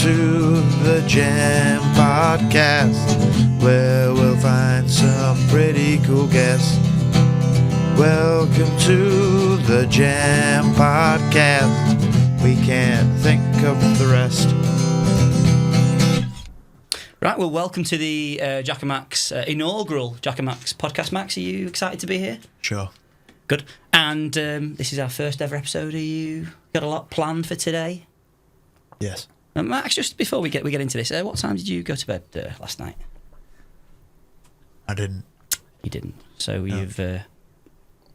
to the Jam Podcast, where we'll find some pretty cool guests. Welcome to the Jam Podcast. We can't think of the rest. Right, well, welcome to the Jack and Max inaugural Jack and Max podcast. Max, are you excited to be here? Sure. Good. And this is our first ever episode. Are you got a lot planned for today? Yes. Max, just before we get into this, what time did you go to bed last night? I didn't. You didn't. So No.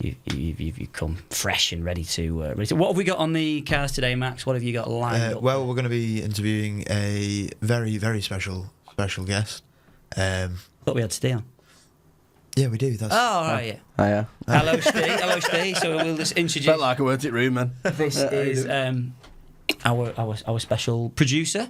you've come fresh and ready to. What have we got on the cars today, Max? What have you got lined up? Well, we're going to be interviewing a very, very special guest. Thought we had Ste on. Yeah, we do. That's Right, yeah. Hiya. Hello, Ste. So we'll just introduce. Felt like a word it room, man. This is our special producer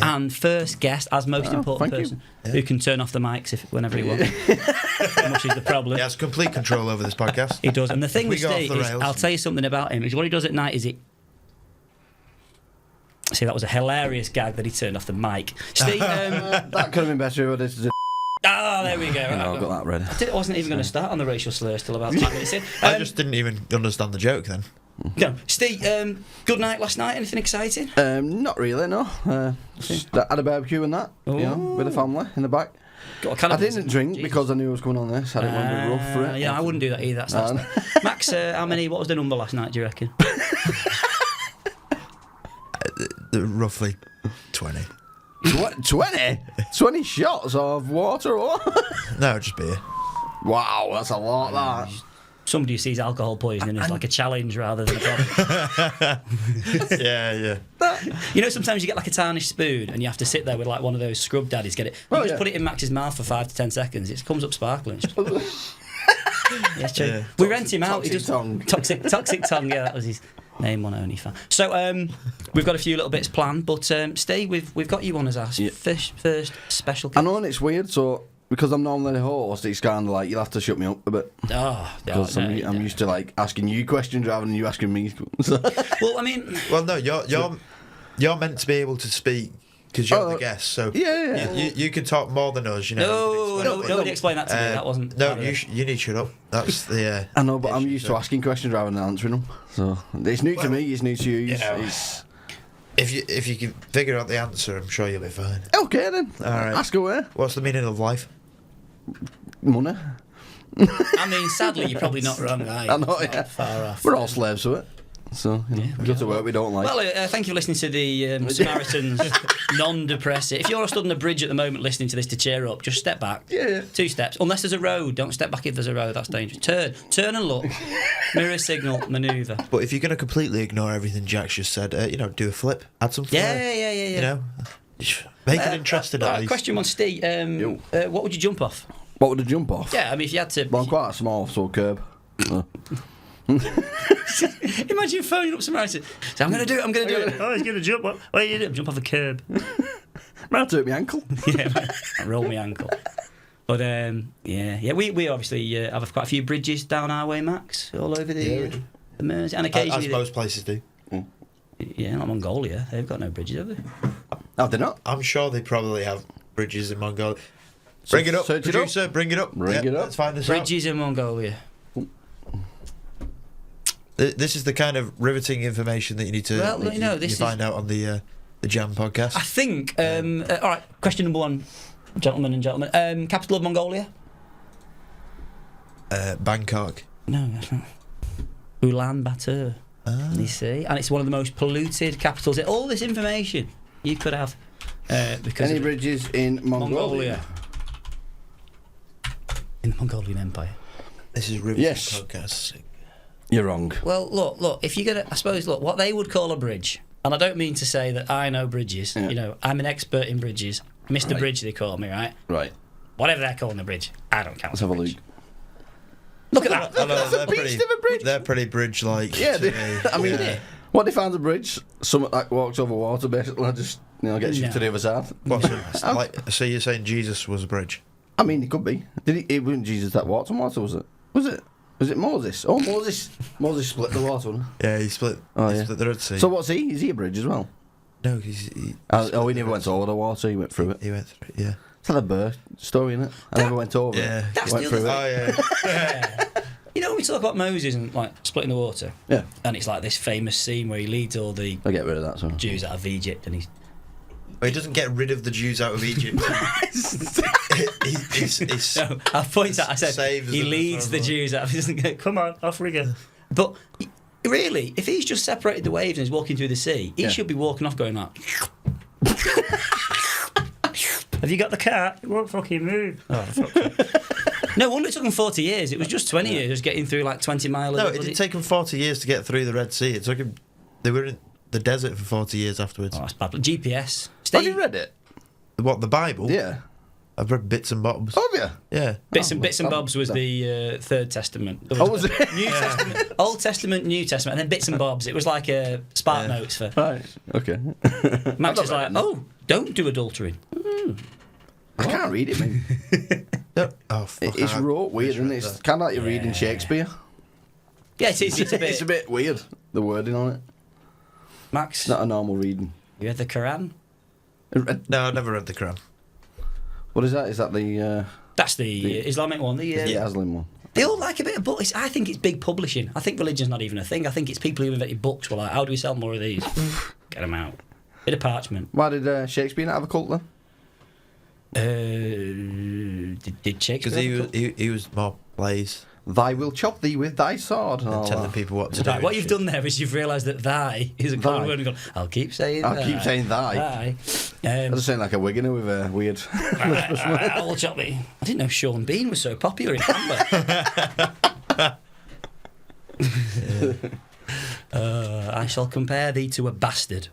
and first guest, as most important person, who can turn off the mics whenever he wants. Much is the problem. He has complete control over this podcast. He does. And the thing with go off Steve the is, rails. I'll tell you something about him, is what he does at night is he... See, that was a hilarious gag that he turned off the mic. Steve, That could have been better if I did. there we go. I've got that ready. I wasn't even going to start on the racial slurs till about 10 minutes in. I just didn't even understand the joke then. No. Steve, good night last night. Anything exciting? Not really, no. Just had a barbecue and that, with the family in the back. I didn't drink because I knew I was coming on this. I didn't want to be rough for it. Yeah, I wouldn't do that either. That's Max, what was the number last night, do you reckon? Roughly 20. 20? 20 shots of water or what? No, just beer. Wow, that's a lot, that. Somebody who sees alcohol poisoning as like a challenge rather than a problem. Yeah. You know, sometimes you get like a tarnished spoon and you have to sit there with like one of those scrub daddies, get it. You just put it in Max's mouth for 5 to 10 seconds, it comes up sparkling. Yes, true. Yeah. We rent him out. Toxic tongue. Toxic tongue, yeah, that was his name on OnlyFans. So we've got a few little bits planned, but Steve, we've got you on as our first special guest. I know, and it's weird, so... Because I'm normally the host, it's kind of like you'll have to shut me up a bit. Because I'm used to like asking you questions rather than you asking me. Well, I mean, no, you're meant to be able to speak because you're the guest. So yeah. You can talk more than us. You know. Nobody explained that to me. That wasn't. No, you need to shut up. That's the. I know, but I'm used to asking questions rather than answering them. So it's new to me. It's new to you. You know, if you can figure out the answer, I'm sure you'll be fine. Okay then. All right. Ask away. What's the meaning of life? Money. I mean, sadly, you're probably not wrong. I know, yeah. Far off. We're all slaves to it. So, we go to work we don't like. Well, thank you for listening to the Samaritans non-depressive. If you're stood on a bridge at the moment listening to this to cheer up, just step back. Yeah. 2 steps. Unless there's a road. Don't step back if there's a road. That's dangerous. Turn and look. Mirror signal, manoeuvre. But if you're going to completely ignore everything Jack's just said, do a flip. Add some flair. Yeah. You know, make it interesting at least. Question 1, Steve. What would you jump off? What would I jump off? Yeah, I mean, if you had to... Well, I'm quite small, so curb. Imagine phoning up somewhere and saying, I'm going to do it. Oh, he's going to jump. What are you doing? Jump off a curb. Might hurt my ankle. Yeah, I roll my ankle. But, we obviously have quite a few bridges down our way, Max, all over the Mersey. And occasionally... As most places do. Yeah, like Mongolia. They've got no bridges, have they? Oh, they're not? I'm sure they probably have bridges in Mongolia. Bring it up, producer. Bring it up. Bring it up. Let's find this Bridges in Mongolia. This is the kind of riveting information that you need to you find out on the Jam podcast. I think. All right. Question number 1, gentlemen. Capital of Mongolia? Bangkok. No, that's not. Ulaanbaatar. You see, and it's one of the most polluted capitals. All this information you could have because Any bridges in Mongolia? In the Mongolian Empire. This is riveting Yes. podcast. You're wrong. Well, look. If you're gonna, I suppose, what they would call a bridge, and I don't mean to say that I know bridges. Yeah. You know, I'm an expert in bridges. Mr. Right. Bridge, they call me, right? Right. Whatever they're calling the bridge, I don't count. Let's have a look. Look at that. I know, a beast of a bridge. They're pretty bridge-like. Yeah, to they, me. I mean, what defines a bridge? Something that walks over water, basically, just gets you to the other side. What's it? So you're saying Jesus was a bridge? I mean, it could be. It wasn't Jesus that walked on water, was it? Was it Moses? Oh, Moses split the water, wasn't Yeah, he split. Oh, he yeah. split the Red Sea. he? So what's he? Is he a bridge as well? No, he never went over the water. He went through it. He went through it. Yeah. It's like a bird story, isn't it? I never went over it. That's Went through it. Oh yeah. You know, when we talk about Moses and like splitting the water. Yeah. And it's like this famous scene where he leads all the I'll get rid of that. So. Jews out of Egypt, and he's. Well, he doesn't get rid of the Jews out of Egypt. No, I pointed out. I said he leads the Jews out. He doesn't go. Come on, off we go. But really, if he's just separated the waves and he's walking through the sea, he should be walking off, going like. Have you got the car? It won't fucking move. Oh, fuck. No wonder it took them 40 years. It was just 20 years, just getting through like 20 miles. No, it didn't take them 40 years to get through the Red Sea. It took them. They were in the desert for 40 years afterwards. Oh, that's bad. GPS. Have you read it? What, the Bible? Yeah. I've read bits and bobs. Have you? Yeah. Bits and bobs was the Third Testament. Oh, was it? New Testament, Old Testament, New Testament, and then bits and bobs. It was like Spark Notes for. Right. Okay. Max is like, don't do adultery. I can't read it, man. No. Oh, fuck. It's wrote weird, isn't it? It's kind of like you're reading Shakespeare. Yeah, it is. It's a bit weird, the wording on it. Max, It's not a normal reading. you read the Quran? No, I've never read the Quran. What is that? Is that the... That's the Islamic one. The Aslan one. They all like a bit of books. I think it's big publishing. I think religion's not even a thing. I think it's people who invented books were like, how do we sell more of these? Get them out. Bit of parchment. Why did Shakespeare not have a cult then? Did Shakespeare? Because he was more plays. Thy will chop thee with thy sword. And telling people what to do. Right, what you've done there is you've realised that thy is a common word and gone, I'll keep saying thy. I'll keep saying thy. I was saying like a Wiganer with a weird... I'll chop me. I didn't know Sean Bean was so popular in Hamburg. I shall compare thee to a bastard.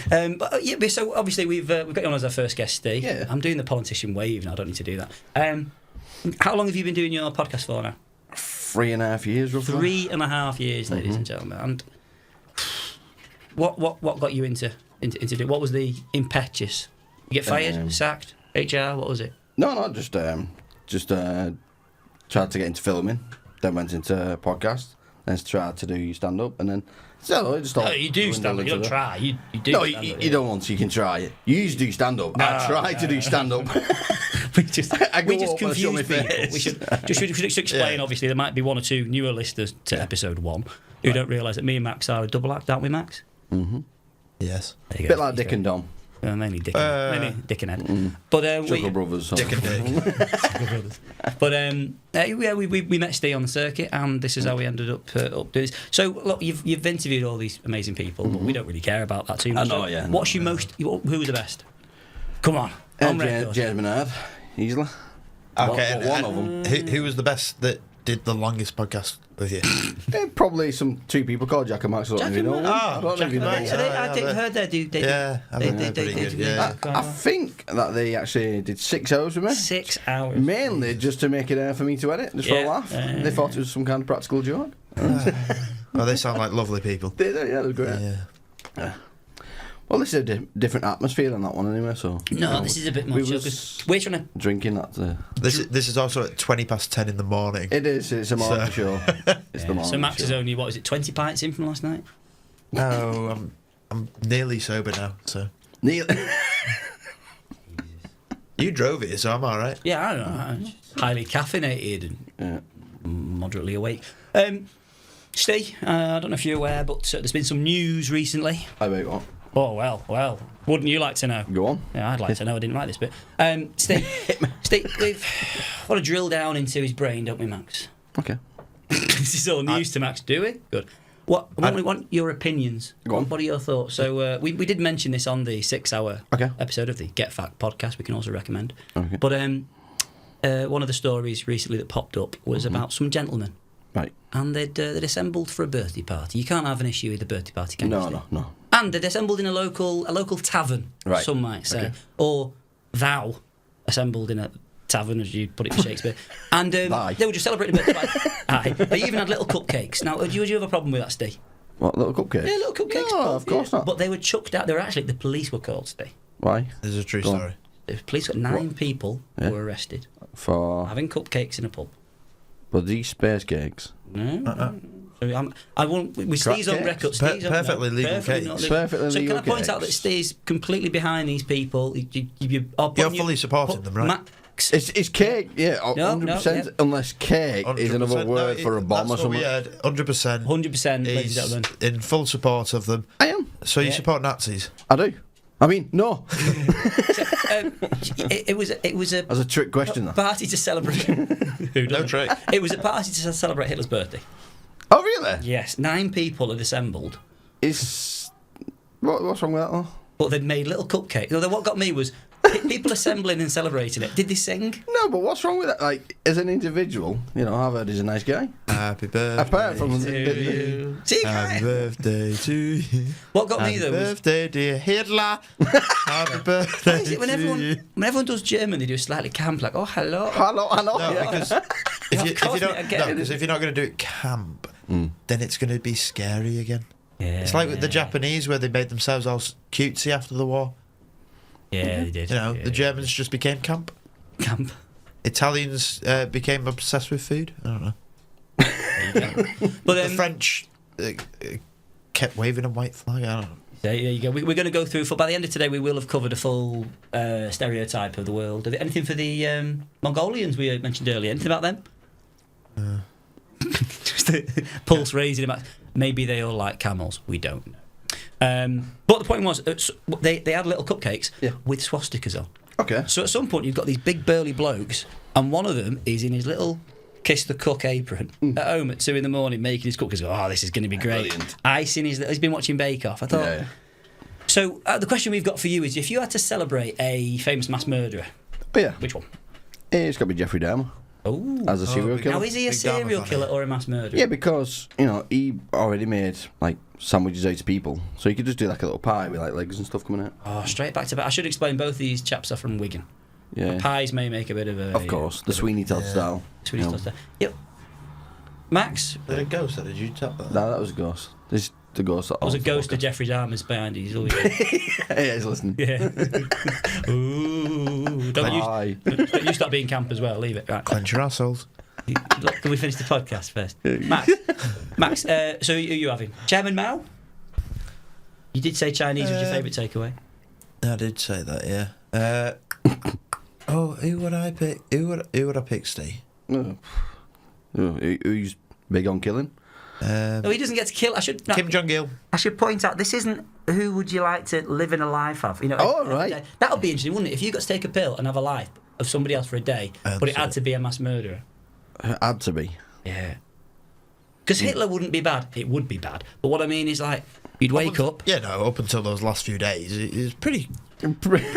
But yeah, so obviously we've got you on as our first guest, Steve. Yeah. I'm doing the politician wave now. I don't need to do that. How long have you been doing your podcast for now? 3.5 years, roughly. 3.5 years, ladies and gentlemen. And what got you into doing? What was the impetus? You get fired, sacked, HR? What was it? No, just tried to get into filming, then went into podcast, then tried to do stand up, and then you do stand up. You don't try. You do. No, you don't want to. You can try it. You used to do stand up. I tried to do stand up. we just confuse people. We should explain. Obviously, there might be one or two newer listeners to episode 1 who don't realise that me and Max are a double act, aren't we, Max? Mm-hmm. Yes. A bit like Dick and Dom. Mainly Dick and Ed. But Chuckle Brothers. Dick and Dick. But we met Steve on the circuit, and this is how we ended up doing this. So look, you've interviewed all these amazing people, but we don't really care about that too much. I know, yeah. What's your most? Who was the best? Come on, James Bernard, easily. Okay, one of them. Who was the best that did the longest podcast with you? Probably two people called Jack and Max. I don't know. I heard they do. I think that they actually did 6 hours with me. 6 hours. Mainly just to make it for me to edit, just for a laugh. They thought it was some kind of practical joke. Well, they sound like lovely people. They do, yeah, they're great. Yeah. Well, this is a different atmosphere than that one anyway, so... No, this is a bit more chill, because we're trying to... Drinking that... This is also at 10:20 in the morning. It is, it's a morning show. It's the morning So Max show. is only, 20 pints in from last night? No, I'm nearly sober now, so... Neil... You drove it, so I'm alright. Yeah, I don't know. I'm highly caffeinated and moderately awake. Steve, I don't know if you're aware, but there's been some news recently. Wait, what? Oh, well. Wouldn't you like to know? Go on. Yeah, I'd like to know. I didn't write this bit. Steve, we've got to drill down into his brain, don't we, Max? Okay. This is all news to Max, do we? Good. We want your opinions. Go on. What are your thoughts? So we did mention this on the 6-hour episode of the Get Fact podcast. We can also recommend. Okay. But one of the stories recently that popped up was about some gentlemen. Right. And they'd assembled for a birthday party. You can't have an issue with a birthday party, can you? No. And they'd assembled in a local tavern, right. Some might say. Okay. Or thou assembled in a tavern, as you put it in Shakespeare. And they were just celebrating a birthday party. Aye. They even had little cupcakes. Now, would you have a problem with that, Steve? What, little cupcakes? Yeah, little cupcakes. No, of course not. But they were chucked out. They were actually, the police were called, Steve. Why? This is a true story. The police got 9 people who were arrested for having cupcakes in a pub. Were these space cakes? No. I won't. With Steve's on record, Steve's perfectly legal case. So can I point out that Steve's completely behind these people? You're fully supporting them, right? It's cake, yeah, 100%. No. Unless cake is another word for a bomb or something. We heard 100%. 100%, ladies and gentlemen. In full support of them. I am. So you support Nazis? I do. I mean, no. It was a. That's a trick question, though. Party to celebrate. No trick. It was a party to celebrate Hitler's birthday. Oh, really? Yes, 9 people had assembled. What's wrong with that, though? But they'd made little cupcakes. No, what got me was people assembling and celebrating it. Did they sing? No, but what's wrong with that? Like, as an individual, I've heard he's a nice guy. Happy birthday apart from to you. Happy birthday to you. What got me though? Happy birthday, dear Hitler. Happy birthday. Why is it when everyone does German, they do a slightly camp, like, oh hello. Hello, I know. No, because if you're not going to do it camp, then it's going to be scary again. Yeah, it's like with the Japanese where they made themselves all cutesy after the war. Yeah, they did. The Germans just became camp. Camp. Italians became obsessed with food. I don't know. But the French kept waving a white flag. I don't know. There you go. We're going to go through. By the end of today, we will have covered a full stereotype of the world. Anything for the Mongolians we mentioned earlier? Anything about them? Just a pulse raising about. Maybe they all like camels. We don't know. But the point was, they had little cupcakes with swastikas on. Okay. So at some point, you've got these big burly blokes, and one of them is in his little kiss the cook apron at home at 2 a.m. making his cookies. Oh, this is going to be great. Brilliant. Icing he's been watching Bake Off. I thought. Yeah. So the question we've got for you is: if you had to celebrate a famous mass murderer, which one? It's got to be Jeffrey Dahmer. Oh, as a serial killer. Now, is he a serial killer or a mass murderer? Yeah, because he already made like sandwiches out of people, so you could just do like a little pie with like legs and stuff coming out. Oh, straight back to back. I should explain both these chaps are from Wigan. Yeah, the pies may make a bit of a. Of course, the Sweeney Todd style. Sweeney Todd style. Yep. Max. Was it a ghost? Or did you tap that? No, that was a ghost. This the ghost. That was a ghost of Jeffrey Dahmer's behind you. He's always. Yeah, he's listening. Yeah. Ooh. Don't you stop being camp as well. Leave it. Right. Clench your assholes. Can we finish the podcast first? Max, so who are you having? Chairman Mao? You did say Chinese was your favourite takeaway. I did say that, yeah. Who would I pick? Who would I pick, Steve? Who's big on killing? No, he doesn't get to kill. Kim Jong-il. I should point out, this isn't who would you like to live in a life of. Right. That would be interesting, wouldn't it? If you got to take a pill and have a life of somebody else for a day, but it had to be a mass murderer. It had to be. Yeah. Because Hitler wouldn't be bad. It would be bad. But what I mean is, like, you'd wake up. Yeah, no, up until those last few days, it was pretty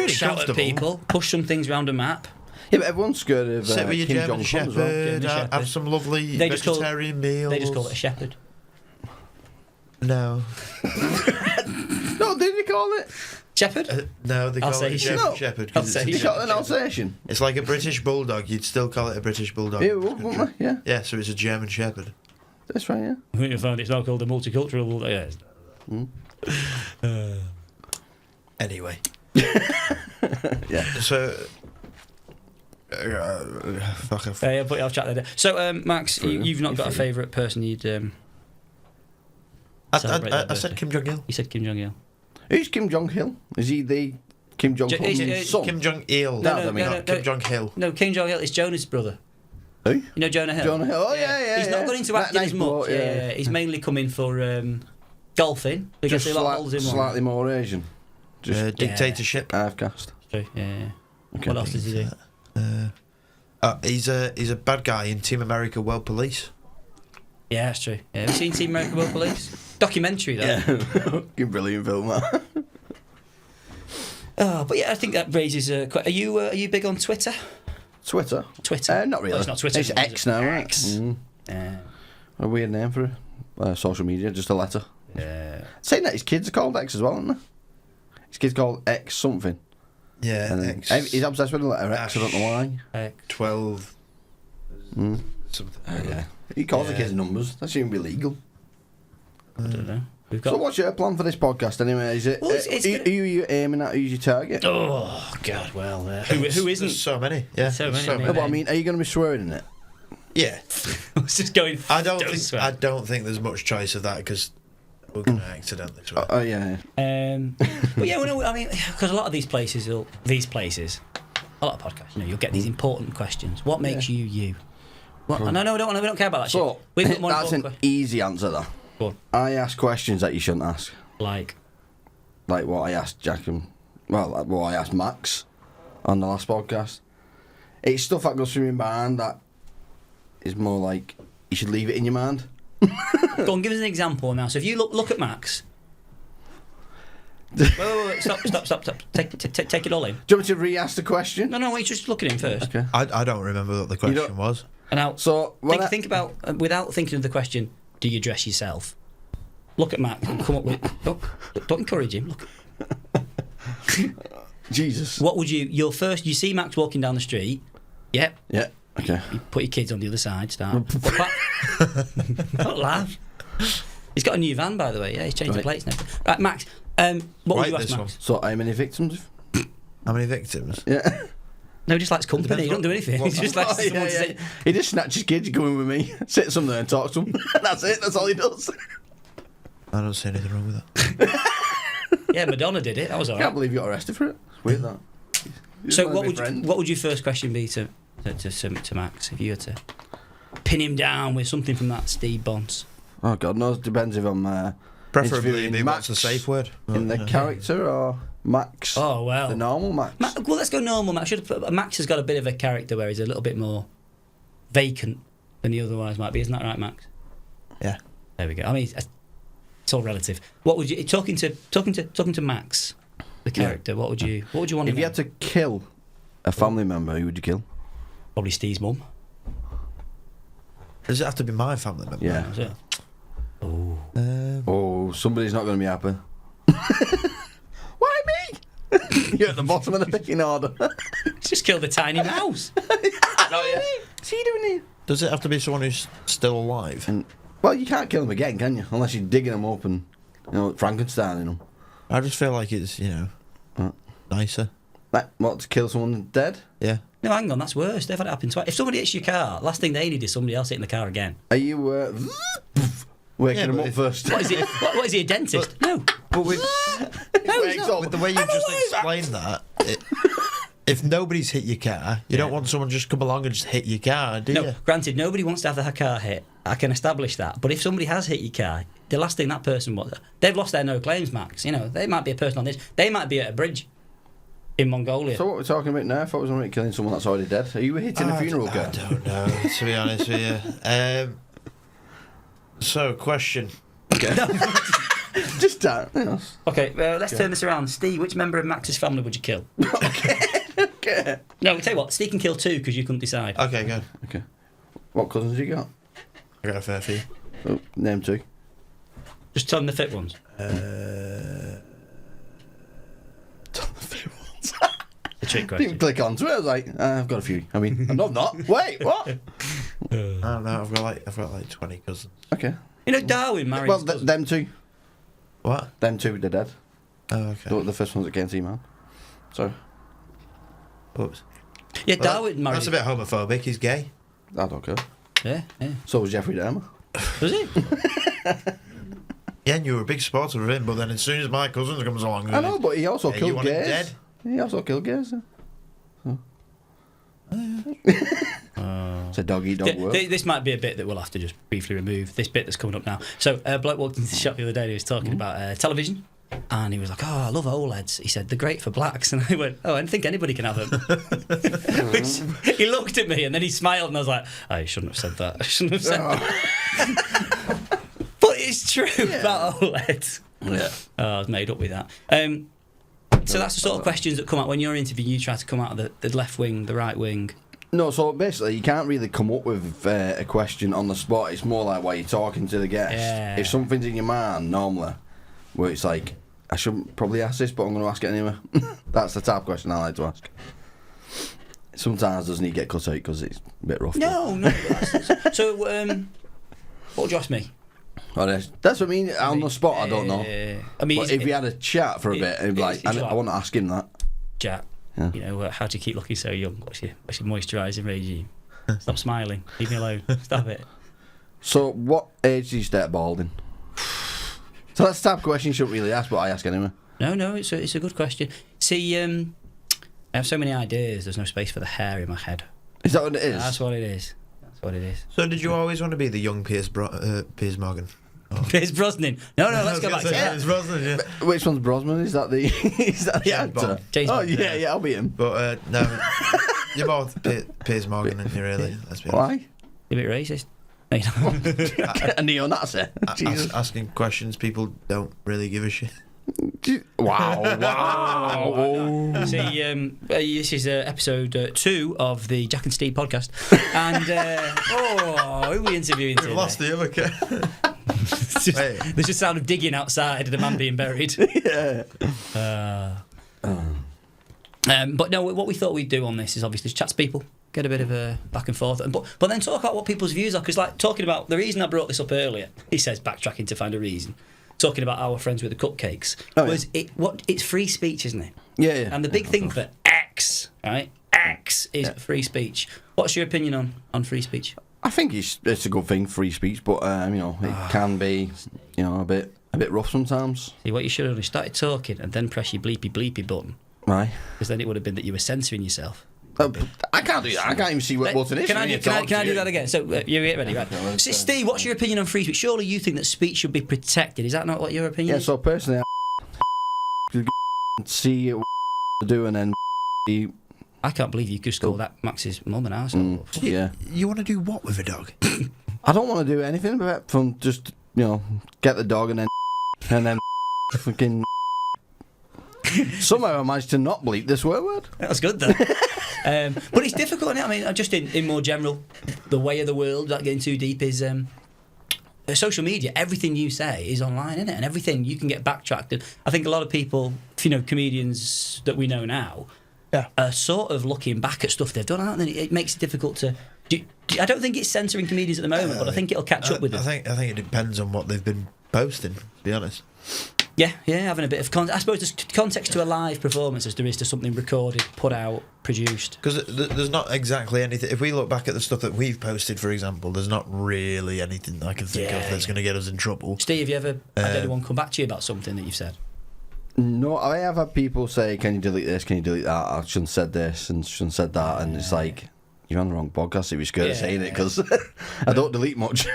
shout at people, push some things around a map. Yeah, but everyone's scared of sit with your Kim German Shepherd, have some lovely vegetarian meals. They just call it a shepherd. No. No, did they call it? Shepherd? No, they call it a German Shepherd. You got an Alsatian? It's like a British Bulldog. You'd still call it a British Bulldog. Yeah, wouldn't they? Yeah. Yeah, so it's a German Shepherd. That's right, yeah. I think you find it's now called a multicultural Bulldog. Yeah. Anyway. Yeah. So... fuck off. Yeah, put you off chat there. So, Max, you've not got a favourite person you'd... I said Kim Jong-il. You said Kim Jong-il. Who's Kim Jong-il? Is he the Kim Jong-un's son? Kim Jong-il. No, Kim Jong-il. No, Kim Jong-il is Jonah's brother. Who? You know Jonah Hill? Jonah Hill, He's not gone into acting as much. He's mainly come in for golfing. Just slightly more Asian. Just dictatorship. Half caste. True, yeah. Okay. What else does he do? He's a bad guy in Team America World Police. Yeah, that's true. Yeah. Have you seen Team America World Police? Documentary, though. Yeah. Brilliant film, that. But yeah, I think that raises a question. Are you big on Twitter? Twitter? Not really. It's not Twitter. It's X now, right? X. A weird name for social media, just a letter. Yeah. Saying that his kids are called X as well, aren't they? His kid's called X something. Yeah, and X. He's obsessed with the letter X, I don't know why. X12. Something. Yeah. He calls the kids numbers. That shouldn't be legal. I don't know. So what's your plan for this podcast anyway? Is it who are you aiming at? Who's your target? Oh God, well, who isn't? There's so many. Yeah, so many. No, but I mean, are you going to be swearing in it? Yeah. I was just going. I don't think there's much choice of that because we're going to accidentally swear. Oh yeah. But yeah, I mean, because a lot of these places, a lot of podcasts, you'll get these important questions. What makes you you? What? No, we don't care about that shit. That's an easy answer, though. Go on. I ask questions that you shouldn't ask. Like what I asked Jack and what I asked Max on the last podcast. It's stuff that goes through my mind that is more like you should leave it in your mind. Go on, give us an example now. So if you look at Max. Wait, stop. Take it all in. Do you want me to re-ask the question? No, wait, just look at him first. Okay. I don't remember what the question was. And now, so think about, without thinking of the question, do you dress yourself? Look at Max and come up with... Don't encourage him, look. Jesus. What would you see Max walking down the street, yep. Yeah, okay. You put your kids on the other side, start. Don't laugh. He's got a new van, by the way, yeah, he's changed the plates now. Right, Max, what would you ask Max? So, how many victims? How many victims? Yeah. No, he just likes company. He don't do anything. He just likes someone to sit. He just snatches kids, go in with me, sit somewhere and talk to them. That's it. That's all he does. I don't see anything wrong with that. Yeah, Madonna did it. That was all right. I can't believe you got arrested for it. It's weird, that. So what would your first question be to Max if you had to pin him down with something from that Steve Bonds? Oh, God knows. Depends if I'm preferably Max what's the safe word? In the character or Max? Oh, well. The normal Max? Well, let's go normal Max. Max has got a bit of a character where he's a little bit more vacant than he otherwise might be. Isn't that right, Max? Yeah. There we go. I mean, it's all relative. What would you talking to Max, the character? Yeah. What would you want? If you had to kill a family member, who would you kill? Probably Steve's mum. Does it have to be my family member? Yeah. Is it? Somebody's not going to be happy. Why me? You're at the bottom of the picking order. Just killed a tiny mouse. What's he doing here? Does it have to be someone who's still alive? Well, you can't kill them again, can you? Unless you're digging them up and Frankensteining them. I just feel like it's nicer. What, to kill someone dead? Yeah. No, hang on, that's worse. They've had it happen twice. If somebody hits your car, last thing they need is somebody else hitting the car again. Are you waking them up first? What is he, a dentist? No. But with the way you've just explained that, if nobody's hit your car, you don't want someone to just come along and just hit your car, do you? Granted, nobody wants to have their car hit. I can establish that. But if somebody has hit your car, the last thing that person wants... They've lost their no claims, Max. They might be a person on this. They might be at a bridge in Mongolia. So what we're talking about now? I thought it was only killing someone that's already dead. Are you hitting a funeral car? I don't know, to be honest with you. So, question. Okay. Just that. Okay, let's turn this around. Steve, which member of Max's family would you kill? Okay. No, I'll tell you what. Steve can kill 2 because you couldn't decide. Okay, good. Okay. What cousins you got? I got a fair few. Oh, name 2. Just tell them the fit ones. Tell the fit ones. The trick question. Didn't click onto it. I was like, I've got a few. I mean, I'm not. Wait, what? I don't know. I've got like 20 cousins. Okay. Darwin married. Well, them 2. What? Them 2, they're dead. Oh, okay. The first ones that came to you, man. Sorry. Oops. Yeah, Darwin married. That's a bit homophobic. He's gay. I don't care. Yeah. So was Jeffrey Dahmer. Was he? Yeah, and you were a big supporter of him, but then as soon as my cousin comes along... I know, but he also killed gays. Dead? He also killed gays. So. It's a dog-eat-dog world. This might be a bit that we'll have to just briefly remove. This bit that's coming up now. So, Bloke walked into the shop the other day and he was talking about television. And he was like, I love OLEDs. He said, they're great for blacks. And I went, I don't think anybody can have them. Which, he looked at me and then he smiled and I was like, you shouldn't have said that. I shouldn't have said that. But it's true about OLEDs. Yeah. I was made up with that. So that's the sort of questions that come out when you're interviewing. You try to come out of the left wing, the right wing. No, so basically you can't really come up with a question on the spot. It's more like while you're talking to the guest. Yeah. If something's in your mind, normally, where it's like, I shouldn't probably ask this, but I'm going to ask it anyway. That's the type of question I like to ask. Sometimes doesn't need to get cut out because it's a bit rough. No. So, what would you ask me? Oh, that's what I mean. On the spot, I don't know. I mean, but if we had a chat for a bit, and like, I want to ask him that. Jack, how do you keep looking so young? What's your moisturising regime? Stop smiling. Leave me alone. Stop it. So, what age do you start balding? So that's the type of question you shouldn't really ask, but I ask anyway. No, it's a good question. See, I have so many ideas. There's no space for the hair in my head. Is that what it is? That's what it is. That's what it is. So did you always want to be the young Piers Morgan? Oh. Piers Brosnan. No, let's go back to that. Piers Brosnan, yeah. Which one's Brosnan? Is that the actor? James Oh Bond. yeah, I'll be him. But no, you're both Piers Morgan, and you really. Let's be honest. Why? A bit racist. A neo-Nazi. Jesus. Asking questions people don't really give a shit. Wow. See, this is episode 2 of the Jack and Steve podcast, and who are we interviewing today? We've lost the other cat. There's just sound of digging outside and a man being buried. Yeah. But no, what we thought we'd do on this is obviously chat to people, get a bit of a back and forth, but then talk about what people's views are. Because like talking about the reason I brought this up earlier, he says backtracking to find a reason. Talking about our friends with the cupcakes was it's free speech, isn't it? Yeah. And the big thing for X, right? X is free speech. What's your opinion on free speech? I think it's a good thing, free speech, but it can be, a bit rough sometimes. See, what you should have done is started talking and then press your bleepy button. Right. Because then it would have been that you were censoring yourself. I can't do that. I can't even see what button it is. Can I do that again? So you're ready, right? So, Steve, what's your opinion on free speech? Surely you think that speech should be protected. Is that not what your opinion Yeah, is? so personally, I see it do and then I can't believe you just call that Max's mum and house. yeah. You want to do what with a dog? I don't want to do anything about from just, get the dog and then fucking... Somehow I managed to not bleep this swear word. That's good, though. But it's difficult, isn't it? I mean, just in more general, the way of the world, without getting too deep, is social media. Everything you say is online, isn't it? And everything you can get backtracked. And I think a lot of people, comedians that we know now, are sort of looking back at stuff they've done, aren't they? It makes it difficult to... I don't think it's censoring comedians at the moment, but I think it'll catch up with them. I think it depends on what they've been posting, to be honest. Yeah, having a bit of context. I suppose there's context to a live performance as there is to something recorded, put out, produced. Because there's not exactly anything. If we look back at the stuff that we've posted, for example, there's not really anything I can think of that's going to get us in trouble. Steve, have you ever had anyone come back to you about something that you've said? No, I have had people say, can you delete this, can you delete that? I shouldn't have said this and shouldn't have said that. And it's like, you're on the wrong podcast if you're scared of saying it, because I don't delete much.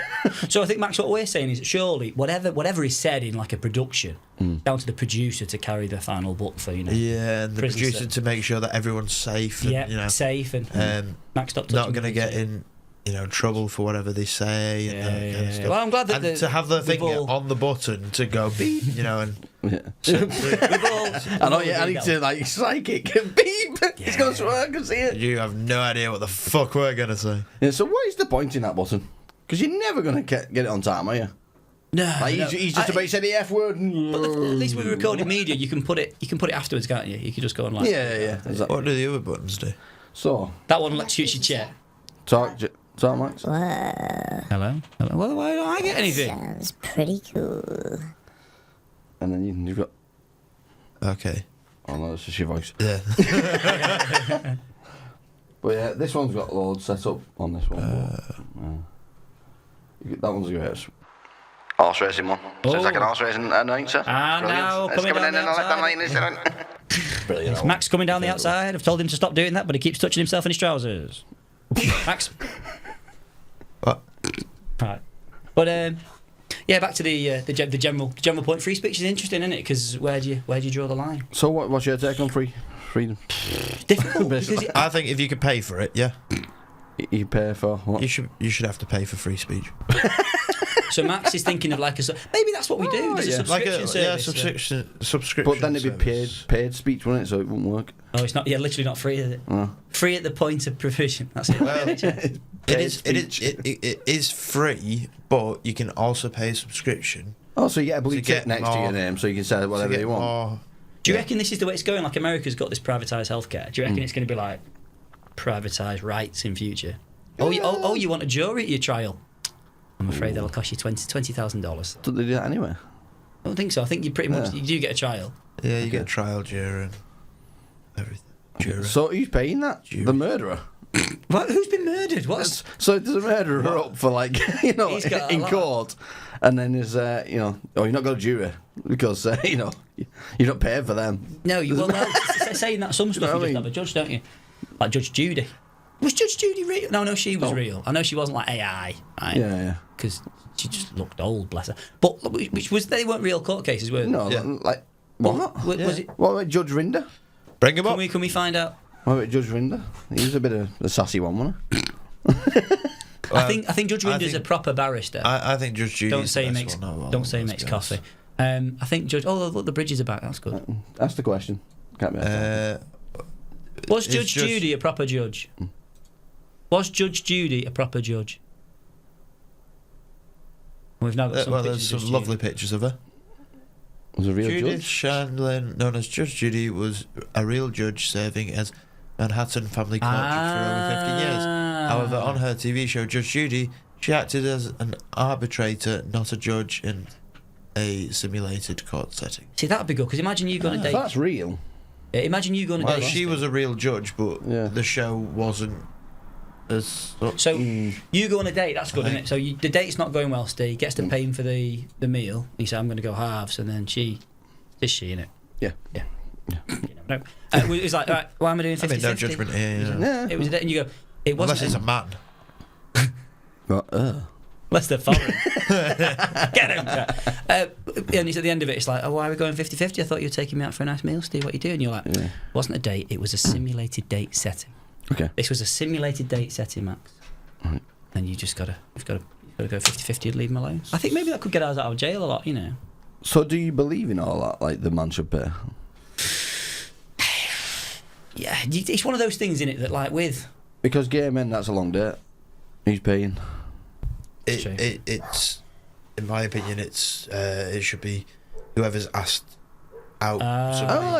So I think, Max, what we're saying is surely whatever is said in like a production, down to the producer to carry the final book for, Yeah, and the producer to make sure that everyone's safe. And, safe and Max, stop not going to get in trouble for whatever they say and that kind of stuff. Well, I'm glad that to have the finger on the button to go beep, and I know, I need to like psychic beep. It's going to work. I can see it. You have no idea what the fuck we're going to say. Yeah, so what is the point in that button? Because you're never going to get it on time, are you? No, he's just about to say the F word. But at least with recorded media, you can put it afterwards, can't you? You can just go on like. Yeah. What do the other buttons do? So that one lets you use your chair. Talk, Max. Hello. Well, why don't I get anything? Sounds pretty cool. And then you've got. Okay. Oh no, that's just your voice. Yeah. But yeah, this one's got loads set up on this one. That one's a great. Horse racing one. So it's like an horse racing announcer. Now coming down the outside. Brilliant. It's Max coming down the outside. I've told him to stop doing that, but he keeps touching himself in his trousers. Max. What? Right. But back to the general point. Free speech is interesting, isn't it? Because where do you draw the line? So what's your take on freedom? Difficult. Because I think if you could pay for it, you pay for what? You should have to pay for free speech. So Max is thinking of maybe that's what we do. There's a subscription service. Subscription. But then it'd be paid speech, wouldn't it? So it wouldn't work. Oh, it's not. Yeah, literally not free, is it? Free at the point of provision. That's it. Well, it is free, but you can also pay a subscription. Oh, so you get a blue tick next to your name, so you can say whatever you want. Do you reckon this is the way it's going? Like America's got this privatised healthcare. Do you reckon it's going to be like privatised rights in future? Oh, you want a jury at your trial? I'm afraid that'll cost you $20,000. Don't they do that anyway? I don't think so. I think you pretty much you do get a trial. Yeah, you get a trial jury and everything. Juror. So who's paying that? The murderer? What? Who's been murdered? What's... So there's a murderer up for like, He's got a in lot. court, and then there's you're not got a jury because you're not paying for them. No, saying that some stuff you just have a judge, don't you? Like Judge Judy. Was Judge Judy real? No, she was real. I know she wasn't like AI, right? Yeah. Because she just looked old, bless her. But which was they weren't real court cases, were they? No, like what? Was it? What about Judge Rinder? Bring him up. Can we find out? What about Judge Rinder? He was a bit of a sassy one, wasn't he? I think Judge Rinder's a proper barrister. I think Judge Judy. Don't say he makes coffee. I think Judge. Oh, look, the bridges are back. That's good. That's the question. Can't be. Was Judge Judy a proper judge? Was Judge Judy a proper judge? We've now got some there's pictures some lovely pictures of her. Was a real Judith judge? Shandlin, known as Judge Judy, was a real judge serving as Manhattan Family Court Judge for over 50 years. However, on her TV show Judge Judy, she acted as an arbitrator, not a judge, in a simulated court setting. See, that'd be good, because imagine you going to date... That's real. Imagine you going to date... She was a real judge, but the show wasn't as... So, you go on a date, that's good, isn't it? So, the date's not going well, Steve, gets to paying for the meal. You say, I'm going to go halves, and then is she, innit? Yeah. Yeah. No. It was like, all right, why am I doing 50-50? no judgment here. Yeah. It was a date, and you go, it wasn't... Unless it's a man. Unless they're foreign. Get him! And he's at the end of it, it's like, oh, why are we going 50-50? I thought you were taking me out for a nice meal, Steve. What are you doing? You're like, it wasn't a date, it was a simulated date setting. Okay. This was a simulated date setting, Max. Right. And you've got to go 50-50 and leave him alone. I think maybe that could get us out of jail a lot, you know. So do you believe in all that, like the man should pay? Yeah, it's one of those things, innit, that like with... Because gay men, that's a long date. He's paying. It's, in my opinion, it should be whoever's asked out.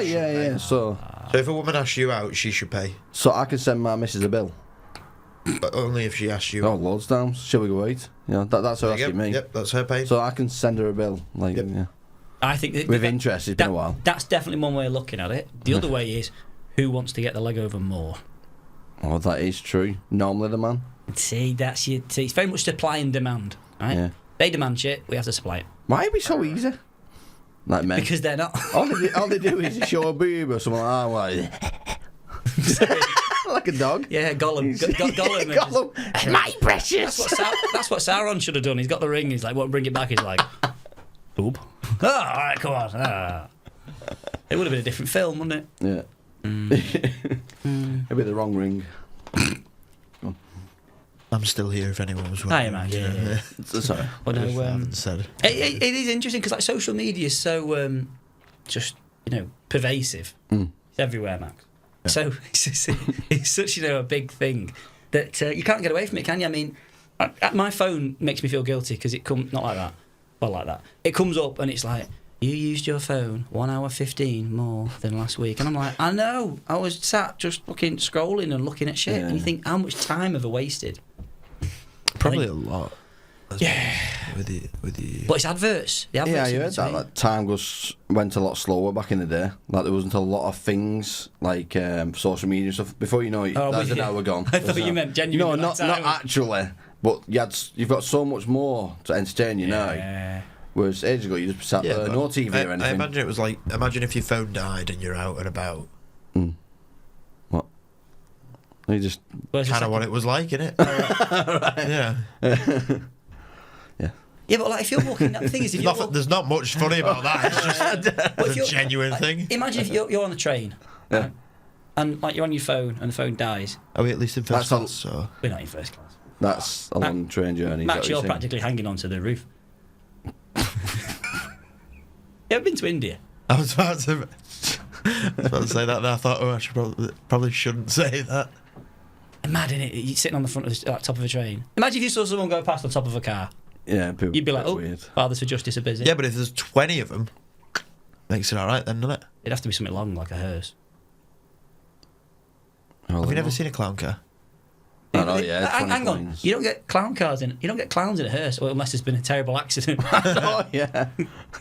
Yeah. So if a woman asks you out, she should pay. So I can send my missus a bill. But only if she asks you. Oh, loads times. Shall we go eat? Yeah, that's her asking me. Yep, that's her paying. So I can send her a bill, like I think with interest. It's been a while. That's definitely one way of looking at it. The other way is who wants to get the leg over more. Oh, that is true. Normally the man. See, it's very much supply and demand, right? Yeah. They demand shit, we have to supply it. Why are we so easy? Like men. Because they're not. all they do is show a boob or something like like a dog. Yeah, Gollum. Gollum. Gollum. My precious. That's what Sauron should have done. He's got the ring. He's like, won't bring it back. He's like, boob. Oh, all right, come on. It would have been a different film, wouldn't it? Yeah. It'd be the wrong ring. I'm still here if anyone was wondering. I am, yeah. Sorry. But no, I haven't said. It is interesting because like social media is so just pervasive. It's everywhere, Max. Yeah. So it's such a big thing that you can't get away from it, can you? I mean, my phone makes me feel guilty because it comes not like that, well like that. It comes up and it's like, you used your phone 1 hour 15 more than last week, and I'm like, I know. I was sat just fucking scrolling and looking at shit, and you think, how much time have I wasted? Probably a lot. Yeah. With the. But it's adverts. The adverts Yeah, you heard that. Like, time went a lot slower back in the day. Like there wasn't a lot of things like social media and stuff. Before you know it, that's an hour gone. I thought you meant genuinely. No, not actually. But you've got so much more to entertain you now. Whereas ages ago you just sat there, no TV or anything. I imagine it was like, imagine if your phone died and you're out and about. What? You just kind of what it was like, innit? Right. Yeah. Yeah, but like if you're walking, the thing is, if there's not much funny about that. It's just a genuine thing. Imagine if you're on the train, and like you're on your phone and the phone dies. Are we at least in first class? So we're not in first class. That's a long train journey. Max, you're practically hanging onto the roof. You ever been to India? I was about to say that, and I thought, I should probably shouldn't say that. Imagine it. You're sitting on the front of the top of a train. Imagine if you saw someone go past on top of a car. Yeah, you'd be like, oh, weird. Fathers for Justice are busy. Yeah, but if there's 20 of them, makes it all right then, doesn't it? It'd have to be something long, like a hearse. Have you never seen a clown car? Oh, no, yeah. Hang on, you don't get clown cars in. You don't get clowns in a hearse, unless there's been a terrible accident. Oh yeah,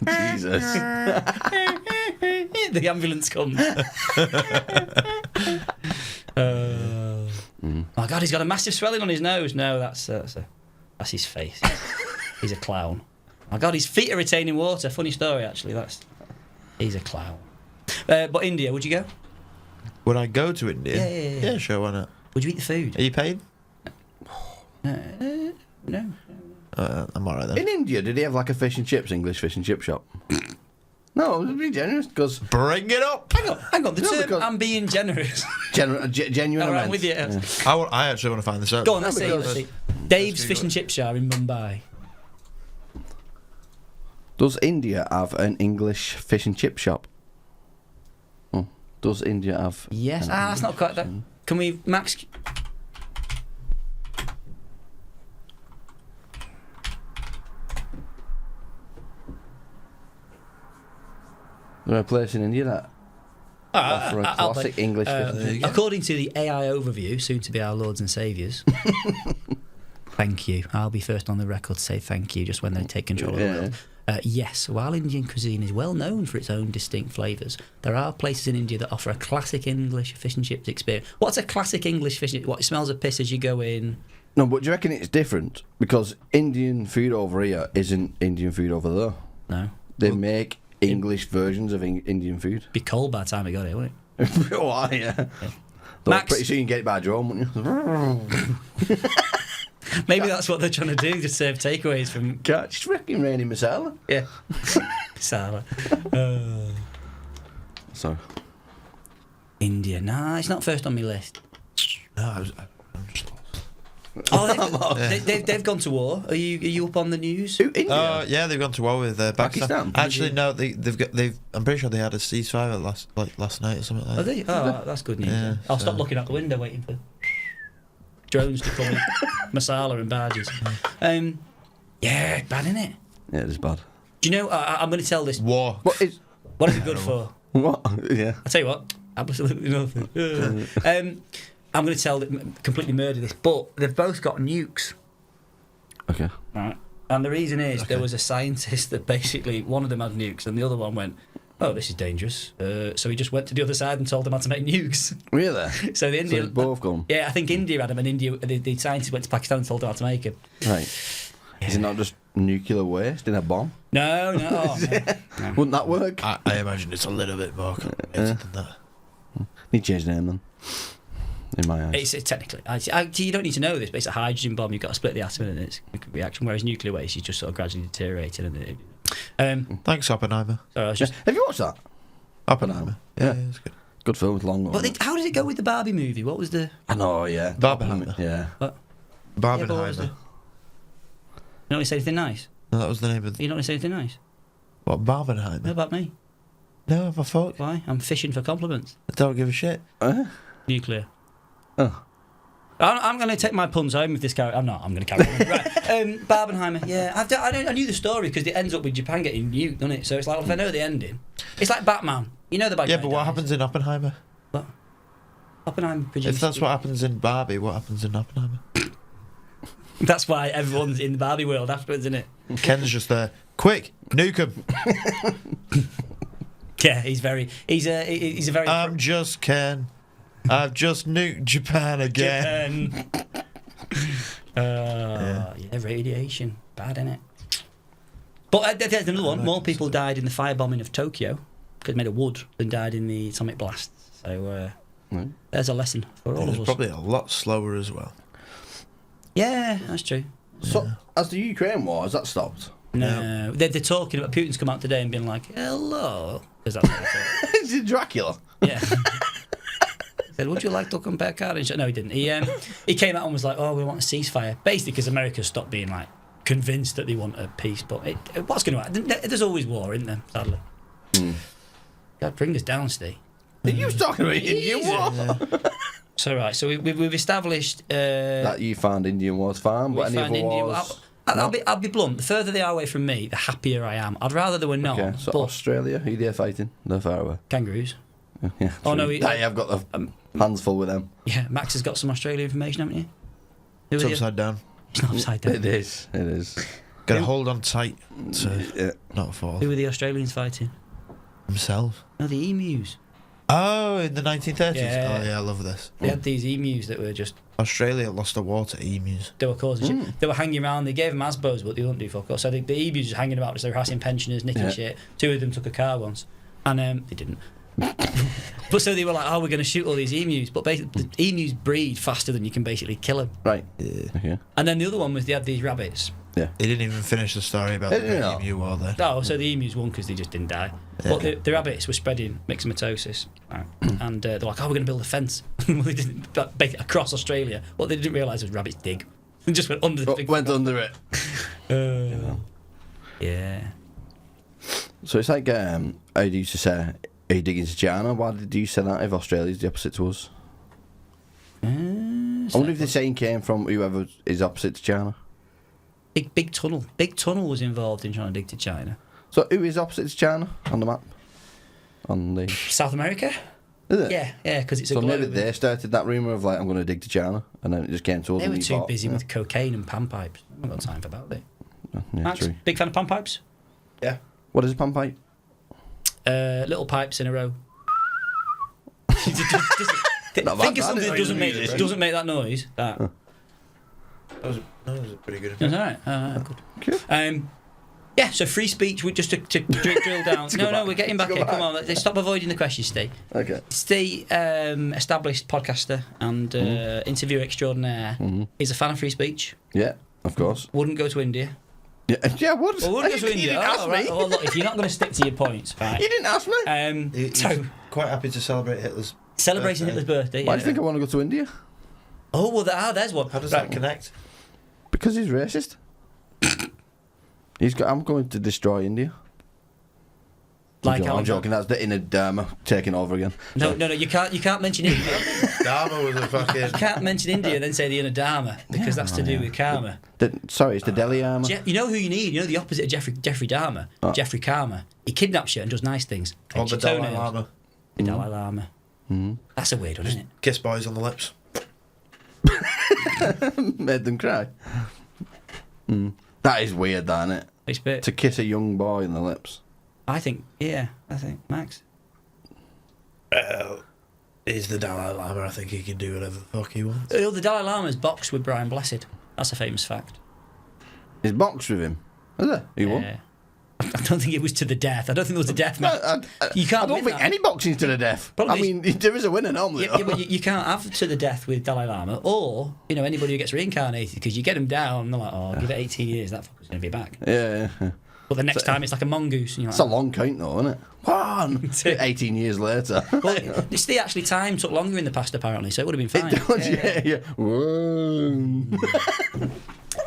Jesus. The ambulance comes. my God, he's got a massive swelling on his nose. No, that's his face. He's a clown. My God, his feet are retaining water. Funny story, actually. He's a clown. But India, would you go? Would I go to India? Yeah. Yeah, sure, why not? Would you eat the food? Are you paid? No. I'm alright then. In India, did he have like a English fish and chip shop? No, I was being generous because Bring it up! Hang on. The No, term because- "I'm being generous." genuine. All right, I'm immense. with you. Yeah. I actually want to find this out. Go on, let's see. because- Let's see. Dave's Fish and Chip Shop in Mumbai. Does India have an English fish and chip shop? Does India have? Yes. an That's not quite that. Can we, Max? Is there a place in India that offer a I'll classic play. English fish and chip? According to the AI overview, soon to be our lords and saviours. Thank you. I'll be first on the record to say thank you just when they take control of the world. Yes, while Indian cuisine is well known for its own distinct flavours, there are places in India that offer a classic English fish and chips experience. What's a classic English fish and chips? What, it smells of piss as you go in? No, but do you reckon it's different? Because Indian food over here isn't Indian food over there. No. They make English versions of Indian food. Be cold by the time it got here, wouldn't it? Oh, yeah. Though Max- pretty soon you can get it by drone, wouldn't you? Maybe that's what they're trying to do, just serve takeaways from... Just freaking raining masala. Yeah. Sarah. So, India. Nah, it's not first on my list. No, I'm just lost. Oh, they've gone to war. Are you up on the news? who, India? Yeah, they've gone to war with Pakistan? Pakistan. Actually, no, they've. I'm pretty sure they had a ceasefire last night or something like Are that. they? Oh, that's good news. Yeah, I'll so- stop looking out the window waiting for drones to come in. Masala and barges. Yeah, bad, isn't it? Yeah, it is bad. Do you know, I'm going to tell this. War. What is... What is it good for? What? Yeah. I'll tell you what, absolutely nothing. I'm going to completely murder this, but they've both got nukes. Okay. Right. And the reason is there was a scientist that basically, one of them had nukes and the other one went, oh, this is dangerous. So he just went to the other side and told them how to make nukes. Really? So the So Indian... they've both gone. Yeah, I think India had them, and the scientists went to Pakistan and told them how to make them. Right. Is it not just nuclear waste in a bomb? No. Wouldn't that work? I imagine it's a little bit more complicated than that. Need to change the name then. In my eyes. It's technically... you don't need to know this, but it's a hydrogen bomb. You've got to split the atom in it, and it's a reaction, whereas nuclear waste is just sort of gradually deteriorating. And Thanks, Oppenheimer. sorry, I was just... Have you watched that? Oppenheimer. Yeah, it's good. Good film, it's long. But how did it go with the Barbie movie? What was the... I know, yeah. Barbenheimer. Yeah. What? Yeah, but what was Barbenheimer. the... You not want to say anything nice? No, that was the name of You not want to say anything nice? what? What Barbenheimer. about me? No, I thought. Why? I'm fishing for compliments. I don't give a shit. Nuclear. Oh. I'm going to take my puns home with this character. I'm not. I'm going to carry on. Right. Barbenheimer. Yeah. I knew the story because it ends up with Japan getting nuked, doesn't it? So it's like, if I know the ending. It's like Batman. You know the bad Yeah, guy but what dies. happens in Oppenheimer? What? Oppenheimer produced... If that's what happens in Barbie, what happens in Oppenheimer? That's why everyone's in the Barbie world afterwards, isn't it? Ken's just there. Quick, nuke him. Yeah, he's a very... I'm just Ken. I've just nuked Japan again. yeah, radiation. Bad, innit? But there's another one. More people died in the firebombing of Tokyo because made of wood than died in the atomic blast. So there's a lesson for all It was of us. probably a lot slower as well. Yeah, that's true. So, has the Ukraine war, has that stopped? No, they're talking about... Putin's come out today and been like, hello. Because that's what they talk. Is it Dracula? Yeah. He said, would you like to compare carriage? No, he didn't. He came out and was like, oh, we want a ceasefire. Basically, because America stopped being like convinced that they want a peace. But what's going to happen? There's always war, isn't there, sadly? God, bring us down, Steve. You was talking about Indian war. So, right, so we've established... That you found Indian wars fine, but any other wars... I'll be blunt. The further they are away from me, the happier I am. I'd rather they were not. Okay, so but Australia, who they're fighting? They're far away. kangaroos. Yeah, Oh, no, true. I've got the hands full with them. Yeah, Max has got some Australian information, haven't you? Who It's are you? upside down. It's not upside down. It is. Got to hold on tight to Yeah. not fall. Who are the Australians fighting? Himself. No, the emus. Oh, in the 1930s? Yeah. Oh, yeah, I love this. They had these emus that were just... Australia lost the war to emus. They were causing shit. They were hanging around. They gave them asbos, but they wouldn't do fuck all. So the emus was hanging about, just harassing pensioners, nicking shit. 2 of them took a car once, and they didn't. But so they were like, "Oh, we're going to shoot all these emus," but basically, the emus breed faster than you can basically kill them. Right. Yeah. Okay. And then the other one was they had these rabbits. Yeah. He didn't even finish the story about the emu war then. Oh, so the emus won because they just didn't die. Yeah. But the rabbits were spreading myxomatosis, right? And they're like, "Oh, we're going to build a fence." Well, they didn't, across Australia. What they didn't realise was rabbits dig. They just went under the big... Went under it. Yeah. So it's like how you used to say, "Are you digging to China?" Why did you say that if Australia's the opposite to us? I wonder if the saying came from whoever is opposite to China. Big tunnel. Big tunnel was involved in trying to dig to China. So who is opposite to China on the map? On the... South America? Is it? Yeah, because it's a So globe. maybe they started that rumour of like, I'm going to dig to China, and then it just came to us. They and were we too thought, busy with cocaine and panpipes. I haven't got time for that, they? Yeah, Max, true. big fan of panpipes? Yeah. What is a panpipe? Little pipes in a row. Not Think bad, of something that that is. doesn't make that noise. That. That was a pretty good That's all right. Good. Okay. Yeah, so free speech, just to drill down. No, we're getting back go here. back. Come on, let's stop avoiding the questions, Steve. Okay. Steve, established podcaster and interviewer extraordinaire, is a fan of free speech. Yeah, of course. Wouldn't go to India. Yeah, what? Well, wouldn't go to You India. didn't ask me. Right. Well, look, if you're not going to stick to your points, right? You didn't ask me. He's So quite happy to celebrate Hitler's celebrating birthday. Hitler's birthday. Why yeah. do you think I want to go to India? Oh well, there's one. How does Right. that connect? Because he's racist. I'm going to destroy India. Like I'm joking. That's the inner Dharma taking over again. No, you can't mention India. Dharma was a fucking... You can't mention India and then say the inner Dharma because that's to do with karma. Sorry, it's the Delhi Armour. You know who you need? You know the opposite of Jeffrey Dahmer? Oh. Jeffrey Karma. He kidnaps you and does nice things. On Takes the your Dalai toenails. Lama. The Dalai Lama. That's a weird one, isn't it? Kiss boys on the lips. Made them cry. That is weird, that, isn't it? It's a bit. To kiss a young boy in the lips. I think Max. He's the Dalai Lama. I think he can do whatever the fuck he wants. The Dalai Lama's boxed with Brian Blessed. That's a famous fact. He's boxed with him. Is it? He won. I don't think it was to the death. I don't think there was a death match. You can't I don't win think that. any boxing's to the death. Probably- I mean, there is a winner normally. Yeah, but you can't have to the death with Dalai Lama or, anybody who gets reincarnated because you get them down and they're like, oh, give it 18 years, that fucker's going to be back. Yeah. But the next time it's like a mongoose. And you're It's a like, long count though, isn't it? 1! 18 years later. well, it's the actually time took longer in the past apparently, so it would have been fine. It does, yeah. Whoa.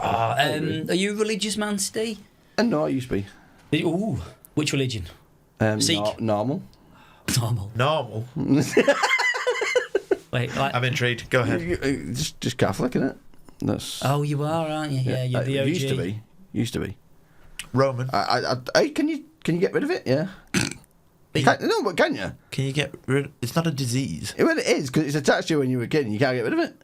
Are you a religious man, Steve? And no, I used to be. Ooh, which religion? Sikh? Normal. Normal. Normal. Wait, like, I'm intrigued. Go ahead. Just Catholic, innit? That's. oh, you are, aren't you? Yeah, you're the OG. Used to be. Roman. Can you get rid of it? Yeah. No, but can you? Can you get rid... It's not a disease. Well, it is, because it's attached to you when you were a kid and you can't get rid of it.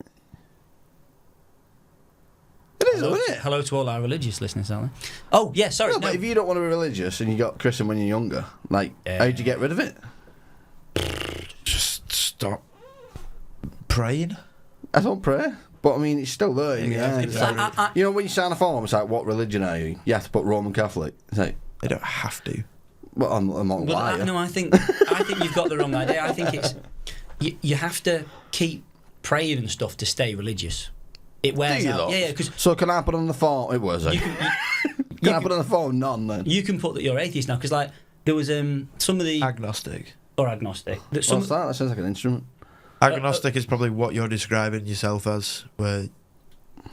It is, Hello, isn't it? hello to all our religious listeners, aren't they? Oh, yeah, sorry. No, but if you don't want to be religious and you got christened when you're younger, like, how'd you get rid of it? Just stop praying. I don't pray, but I mean, it's still there. Yeah, It's like, you know, when you sign a form, it's like, what religion are you? You have to put Roman Catholic. It's like, They don't have to. well, I'm not Well, liar. no, I think you've got the wrong idea. I think it's you have to keep praying and stuff to stay religious. It wears Do you, out. though? Yeah, because So can I put on the form? It was. you Can I put on the form? None then. you can put that you're atheist now because like there was some of the Agnostic. or agnostic. That some, What's that? That sounds like an instrument. Agnostic is probably what you're describing yourself as, where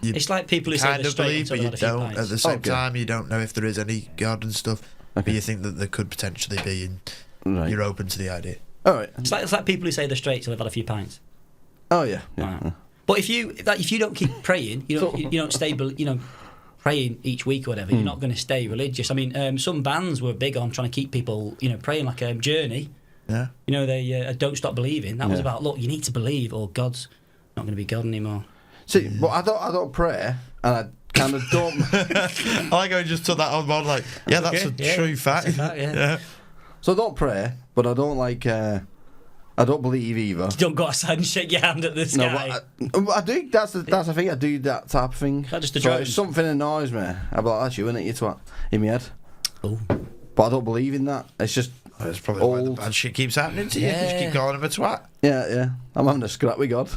you it's like people who say kind they're of straight believe, until but you they've had a few don't. At pints. the same Okay. time, you don't know if there is any God and stuff, but you think that there could potentially be, and Right. you're open to the idea. All right. It's like people who say they're straight till they've had a few pints. Oh yeah. Yeah. Right. But if you don't keep praying, you don't stay praying each week or whatever. You're not going to stay religious. I mean, some bands were big on trying to keep people praying, like Journey. Yeah. They don't stop believing. That was about look, you need to believe, or God's not going to be God anymore. See, but I don't pray, and I kind of don't. I like how you just took that on board, like, yeah, that's Okay, a true fact. that's a fact, yeah. So I don't pray, but I don't like I don't believe either. You don't go outside and shake your hand at the sky. No, but I do. That's the thing. I do that type of thing. That just the So drones. if something annoys me, I'm like, that's you, innit, you twat, in my head. Oh. But I don't believe in that. It's just That's probably why the old. bad shit keeps happening to you. 'Cause you keep calling him a twat. Yeah. I'm having a scrap with God.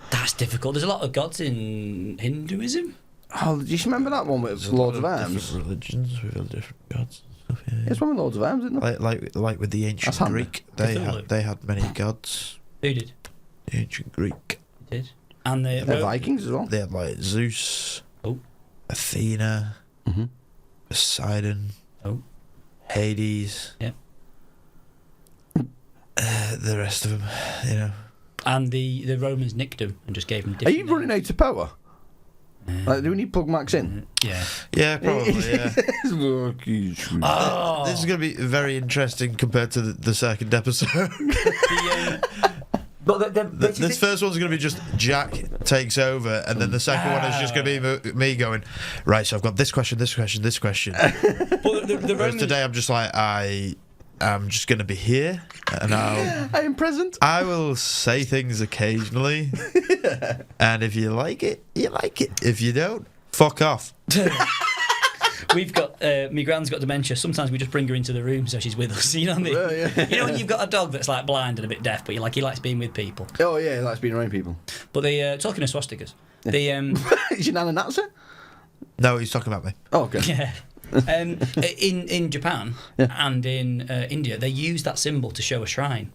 That's difficult. There's a lot of gods in Hinduism. Oh, do you remember that one with Lords of Arms? Different religions with all different gods. And stuff, yeah. It's one with Lords of Arms, isn't it? Like with the ancient That's handy. Greek, Cthulhu. they had many gods. Who did? The ancient Greek. Did. And the They're Vikings as well. They had like Zeus, Oh. Athena, Mm-hmm. Poseidon, Oh. Hades. Yeah. The rest of them, you know. And the Romans nicked him and just gave him Are different you running out of power? Like, do we need plug Max in? Yeah. Yeah, probably. Yeah. Oh. This is going to be very interesting compared to the second episode. But This first one's going to be just Jack takes over, and then the second one is just going to be me going, right, so I've got this question. But the Whereas Romans, today I'm just like, I'm just going to be here, and I am present. I will say things occasionally, and if you like it, you like it. If you don't, fuck off. we've got my gran's got dementia. Sometimes we just bring her into the room so she's with us. You know what I mean? Yeah. You know when you've got a dog that's like blind and a bit deaf, but he likes being with people. Oh yeah, that's been around people. But they talking of swastikas. The Is your nana Nazi? No, he's talking about me. Oh, okay. yeah. In Japan and in India, they use that symbol to show a shrine.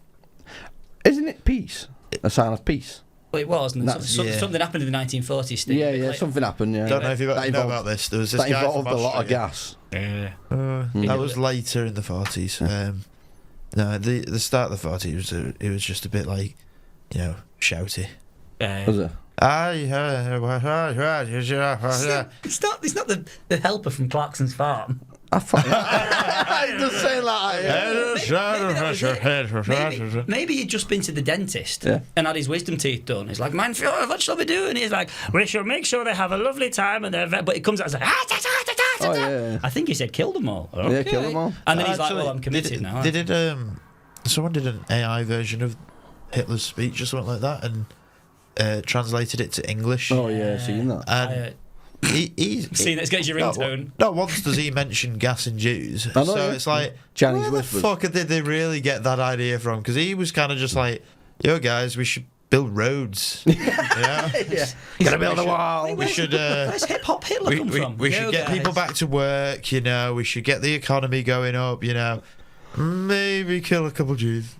Isn't it peace? A sign of peace. Well, it was, and Yeah. something happened in the 1940s. Steve. Yeah, something happened. Yeah. Don't know if you know That about involved- this. There was this That guy involved from a lot of Australia. gas. Yeah. That was later in the 40s. No, the start of the 40s it was just a bit like, you know, shouty. Was it? It's not the helper from Clarkson's farm. I thought he does say that. Maybe he'd just been to the dentist Yeah. and had his wisdom teeth done. He's like, man, what shall we do? And he's like, we shall make sure they have a lovely time. And but it comes out as like, Oh, yeah. I think he said, kill them all. Yeah, Okay. kill them all. And then he's like, well, I'm committed now. They did someone did an AI version of Hitler's speech or something like that and translated it to English. Oh yeah, seen that. And he's See, let's get your ringtone. not once does he mention gas and Jews. I know, So yeah. it's like, Chinese where the whispers. fuck did they really get that idea from? Because he was kind of just like, yo guys, we should build roads. Yeah. Gotta build a wall. We should. Where's hip hop Hitler come from? We should Yo, get guys. people back to work. You know, we should get the economy going up. You know, maybe kill a couple Jews.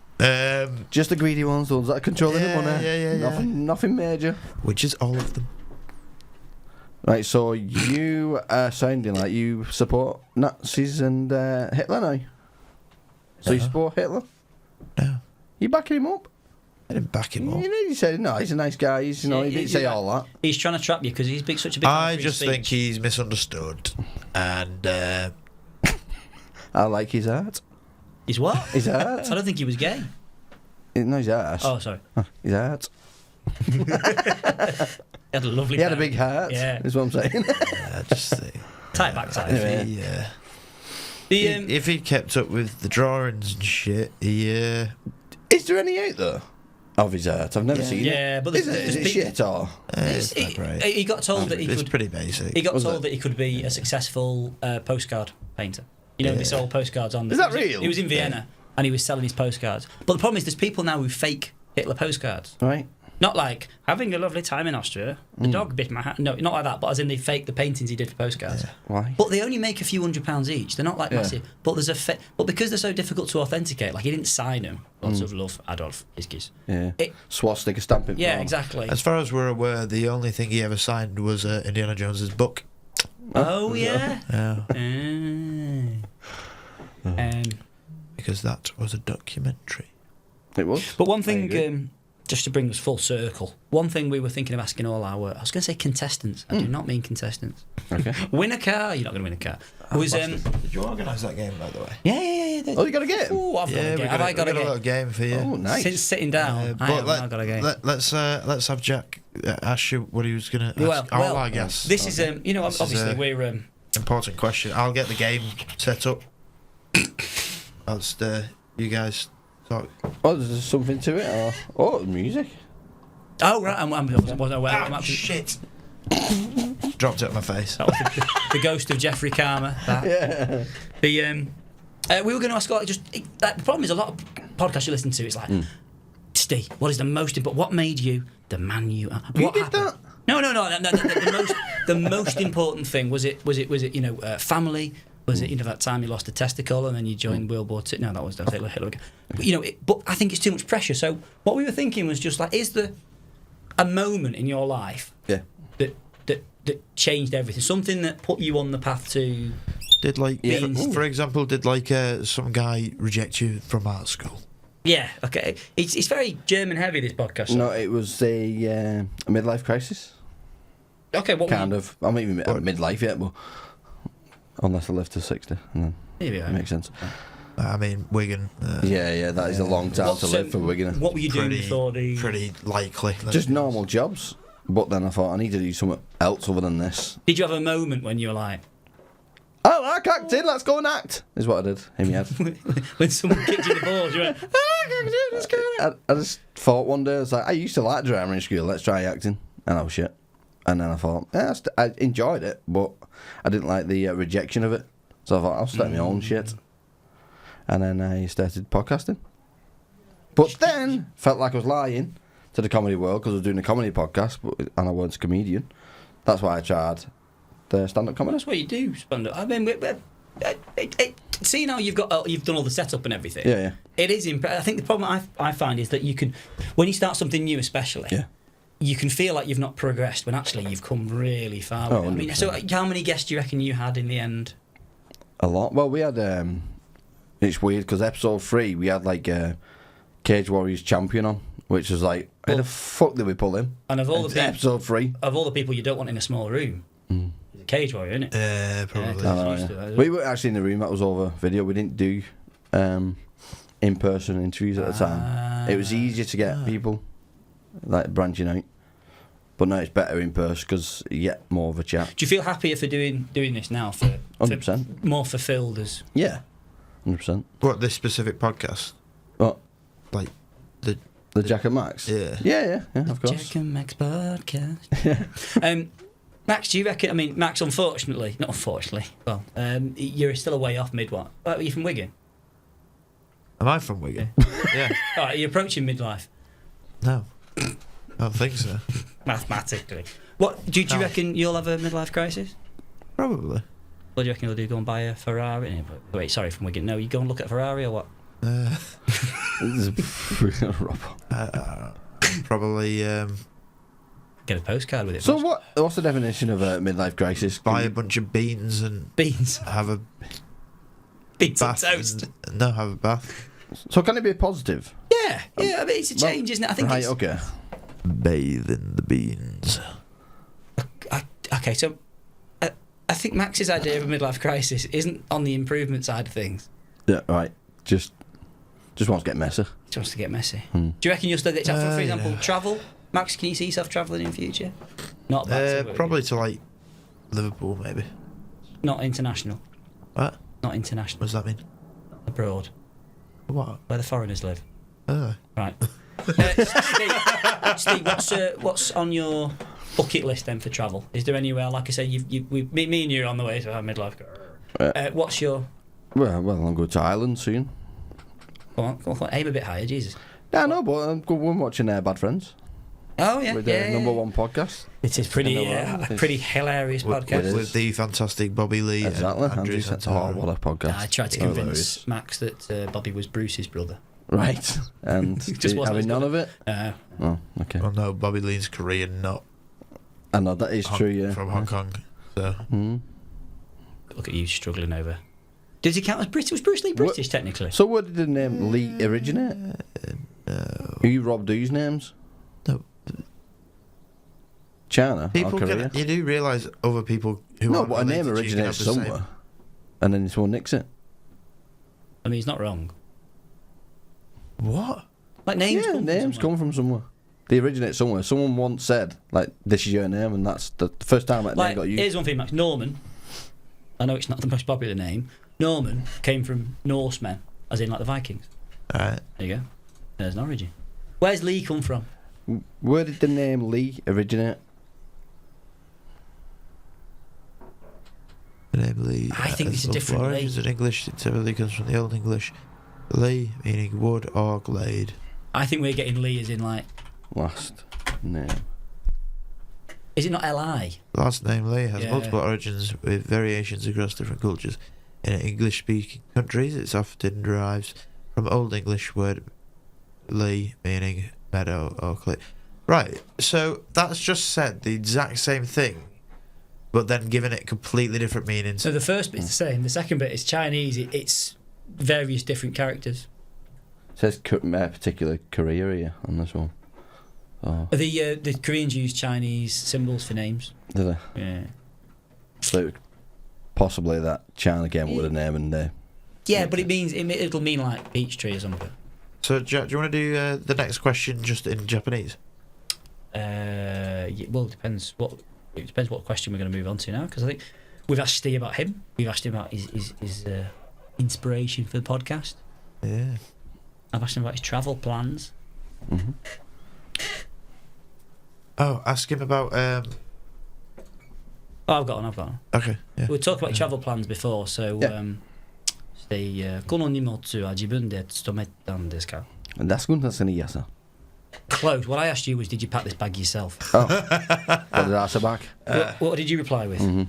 Just the greedy ones, the ones that are controlling the money. Yeah. Nothing major. Which is all of them. Right, so you are sounding like you support Nazis and Hitler now. So you No. support Hitler? No, You backing him up? I didn't back him up. You know, you said no. He's a nice guy. He's, you know, he didn't say all that. He's trying to trap you because he's such a big. I fan of just free think speech. he's misunderstood, and I like his art. He's what? His art. I don't think he was gay. No, his art. Oh, sorry. His art. He had a lovely. He had a back. big heart. Yeah. Is what I'm saying. I just think Tight backside. Anyway. if he kept up with the drawings and shit, Is there any out there of his art? I've never seen it. Yeah, but Is it shit or? it's not great. He got told that he It's could. pretty basic. He got Was told it? that he could be a successful postcard painter. You know, they sold postcards on. Is that real? He was in Vienna and he was selling his postcards. But the problem is, there's people now who fake Hitler postcards. Right. Not like having a lovely time in Austria. The dog bit my hand. No, not like that. But as in they fake the paintings he did for postcards. Why? But they only make a few £100 each. They're not like Yeah. massive. But there's but because they're so difficult to authenticate, like he didn't sign them. Lots of love, Adolf Hiskis. Yeah. It- Swastika stamping. Yeah, for- exactly. As far as we're aware, the only thing he ever signed was Indiana Jones's book. Oh yeah. Yeah, because that was a documentary. It was. But one I agree. thing, just to bring us full circle, one thing we were thinking of asking all our, I was going to say contestants. I do not mean contestants. Okay. Win a car. You're not going to win a car. Was Did you organise that game, by the way? yeah. Oh, you got a game? Ooh, I've got a game. Have I got a we got a little game? game for you. Oh, nice. Since sitting down, I have now got a game. Let's have Jack ask you what he was going to ask. Well, I guess. This is, you know, This is, obviously we're. Important question. I'll get the game set up. Whilst you guys Oh, Oh, there's something to it. Oh, music. Oh right, I wasn't aware. I'm actually, shit. Dropped it on my face. that was the ghost of Jeffrey Karma. That. Yeah. We were going to ask like the problem is a lot of podcasts you listen to. It's like, Steve, what is the most important? What made you the man you are? You What did happened? that? No. The most important thing was it family. Was it that time you lost a testicle and then you joined World War II? No, that was Hitler. But, but I think it's too much pressure. So what we were thinking was just like, is there a moment in your life that changed everything? Something that put you on the path to... Did Yeah. for example, some guy reject you from art school? Yeah, okay. It's very German heavy, this podcast. So. No, it was a midlife crisis. Okay, what Kind of. I'm not even at midlife yet, but unless I live to 60, and then it makes sense. I mean, Wigan. Yeah, that is a long time to live for Wigan. What were you doing before the... Pretty likely. Just normal jobs. But then I thought I need to do something else other than this. Did you have a moment when you were like... Oh, I acted, let's go and act, is what I did in my head. when someone kicked you in the balls, you went, let's go. I just thought one day, I was like, I used to like drama in school, let's try acting. And I was shit. And then I thought, I enjoyed it, but I didn't like the rejection of it. So I thought, I'll start my own shit. And then I started podcasting. But then, felt like I was lying to the comedy world because I was doing a comedy podcast, and I wasn't a comedian. That's why I tried the stand-up comedy. That's what you do, stand-up. I mean, seeing how you've done all the setup and everything. Yeah. It is impressive. I think the problem I find is that you can, when you start something new, especially. Yeah. You can feel like you've not progressed when actually you've come really far. Oh, with it. I mean, so how many guests do you reckon you had in the end? A lot. Well, we had. It's weird because episode 3 we had like Cage Warriors champion on, which was like, how the fuck did we pull him? And of all the episode 3, of all the people you don't want in a small room, he's a cage warrior, isn't it? Yeah, probably. Yeah. We were actually in the room that was over video. We didn't do in-person interviews at the time. It was easier to get people like branching out. But no, it's better in person because you get more of a chat. Do you feel happier for doing this now? For 100%. More fulfilled as... Yeah, 100%. What, this specific podcast? What? Like, The Jack and Max? Yeah. Yeah, of course. Jack and Max podcast. Max, do you reckon... I mean, Max, not unfortunately, well, you're still a way off mid-what? Are you from Wigan? Am I from Wigan? Yeah. All right, you're approaching midlife. No. I don't think so. Mathematically. What do you reckon you'll have a midlife crisis? Probably. What do you reckon you'll do? Go and buy a Ferrari? Wait, sorry, from Wigan. No, you go and look at a Ferrari or what? Probably Get a postcard with it. So what's the definition of a midlife crisis? buy a bunch of beans and Beans. have a Beans and bath. toast. No, have a bath. So can it be positive? Yeah. I mean, it's a change, isn't it? I think right, it's... okay. Bathe in the beans. Okay, so I think Max's idea of a midlife crisis isn't on the improvement side of things. Yeah, right. Just wants to get messy. He wants to get messy. Do you reckon you'll still get for example, travel? Max, can you see yourself travelling in future? Not back to probably to like Liverpool, maybe. Not international. What? Not international. What does that mean? Abroad. What? Where the foreigners live. Oh. Right. Steve, what's on your bucket list then for travel? Is there anywhere, like I said, me and you are on the way to our midlife. What's your... Well, I'm going to Ireland soon. Go on, aim a bit higher, Jesus. Yeah, no, but I'm going watching Bad Friends. Oh, yeah. With the number one podcast. It is pretty hilarious podcast. With the fantastic Bobby Lee. Exactly. And Andrew Santoro. What a podcast. I tried to convince Max that Bobby was Bruce's brother. Right. And Just wasn't having none of it? Oh, okay. Well, no, Bobby Lee's Korean, not I know, that is true, yeah. from Hong Kong. So. Look at you struggling over. Does he count as British? Was Bruce Lee British, technically? So where did the name Lee originate? No. Are you Rob D's names? No. China People or Korea? you do realise other people who No, aren't but a name related, you can have originates the same- somewhere. And then someone nicks it. I mean, he's not wrong. What? Like names come from somewhere. They originate somewhere. Someone once said, like, this is your name, and that's the first time that name got used. Here's one thing, Max. Norman. I know it's not the most popular name. Norman came from Norsemen, as in like the Vikings. Alright. There you go. There's an origin. Where's Lee come from? Where did the name Lee originate? The name Lee. I think it's a has different multiple origins Lee. in English. It typically comes from the Old English Lee, meaning wood or glade. I think we're getting Lee as in like... Last name. Is it not L.I.? The last name Lee has Yeah. multiple origins with variations across different cultures. In English-speaking countries, it often derives from Old English word Lee, meaning meadow or clay. Right, so that's just said the exact same thing, but then given it completely different meanings. So the first bit's the same. The second bit is Chinese. It's various different characters. It says particular Korea here on this one. Oh, The Koreans use Chinese symbols for names. did they? Yeah. So possibly that China came up with a name and Yeah, but it'll mean like peach tree or something. So, do you want to do the next question just in Japanese? Well, it depends what question we're going to move on to now, because I think we've asked Steve about him. We've asked him about his inspiration for the podcast. Yeah. I've asked him about his travel plans. Mm-hmm. Oh, ask him about. Oh, I've got one. Okay. Yeah. We were talking about travel plans before, so Yeah. Kono nimotsu wa jibun de tsutometan desu ka? And that's good. That's an yes. Close. What I asked you was, did you pack this bag yourself? Oh, what did I say back? What did you reply with? Mm-hmm.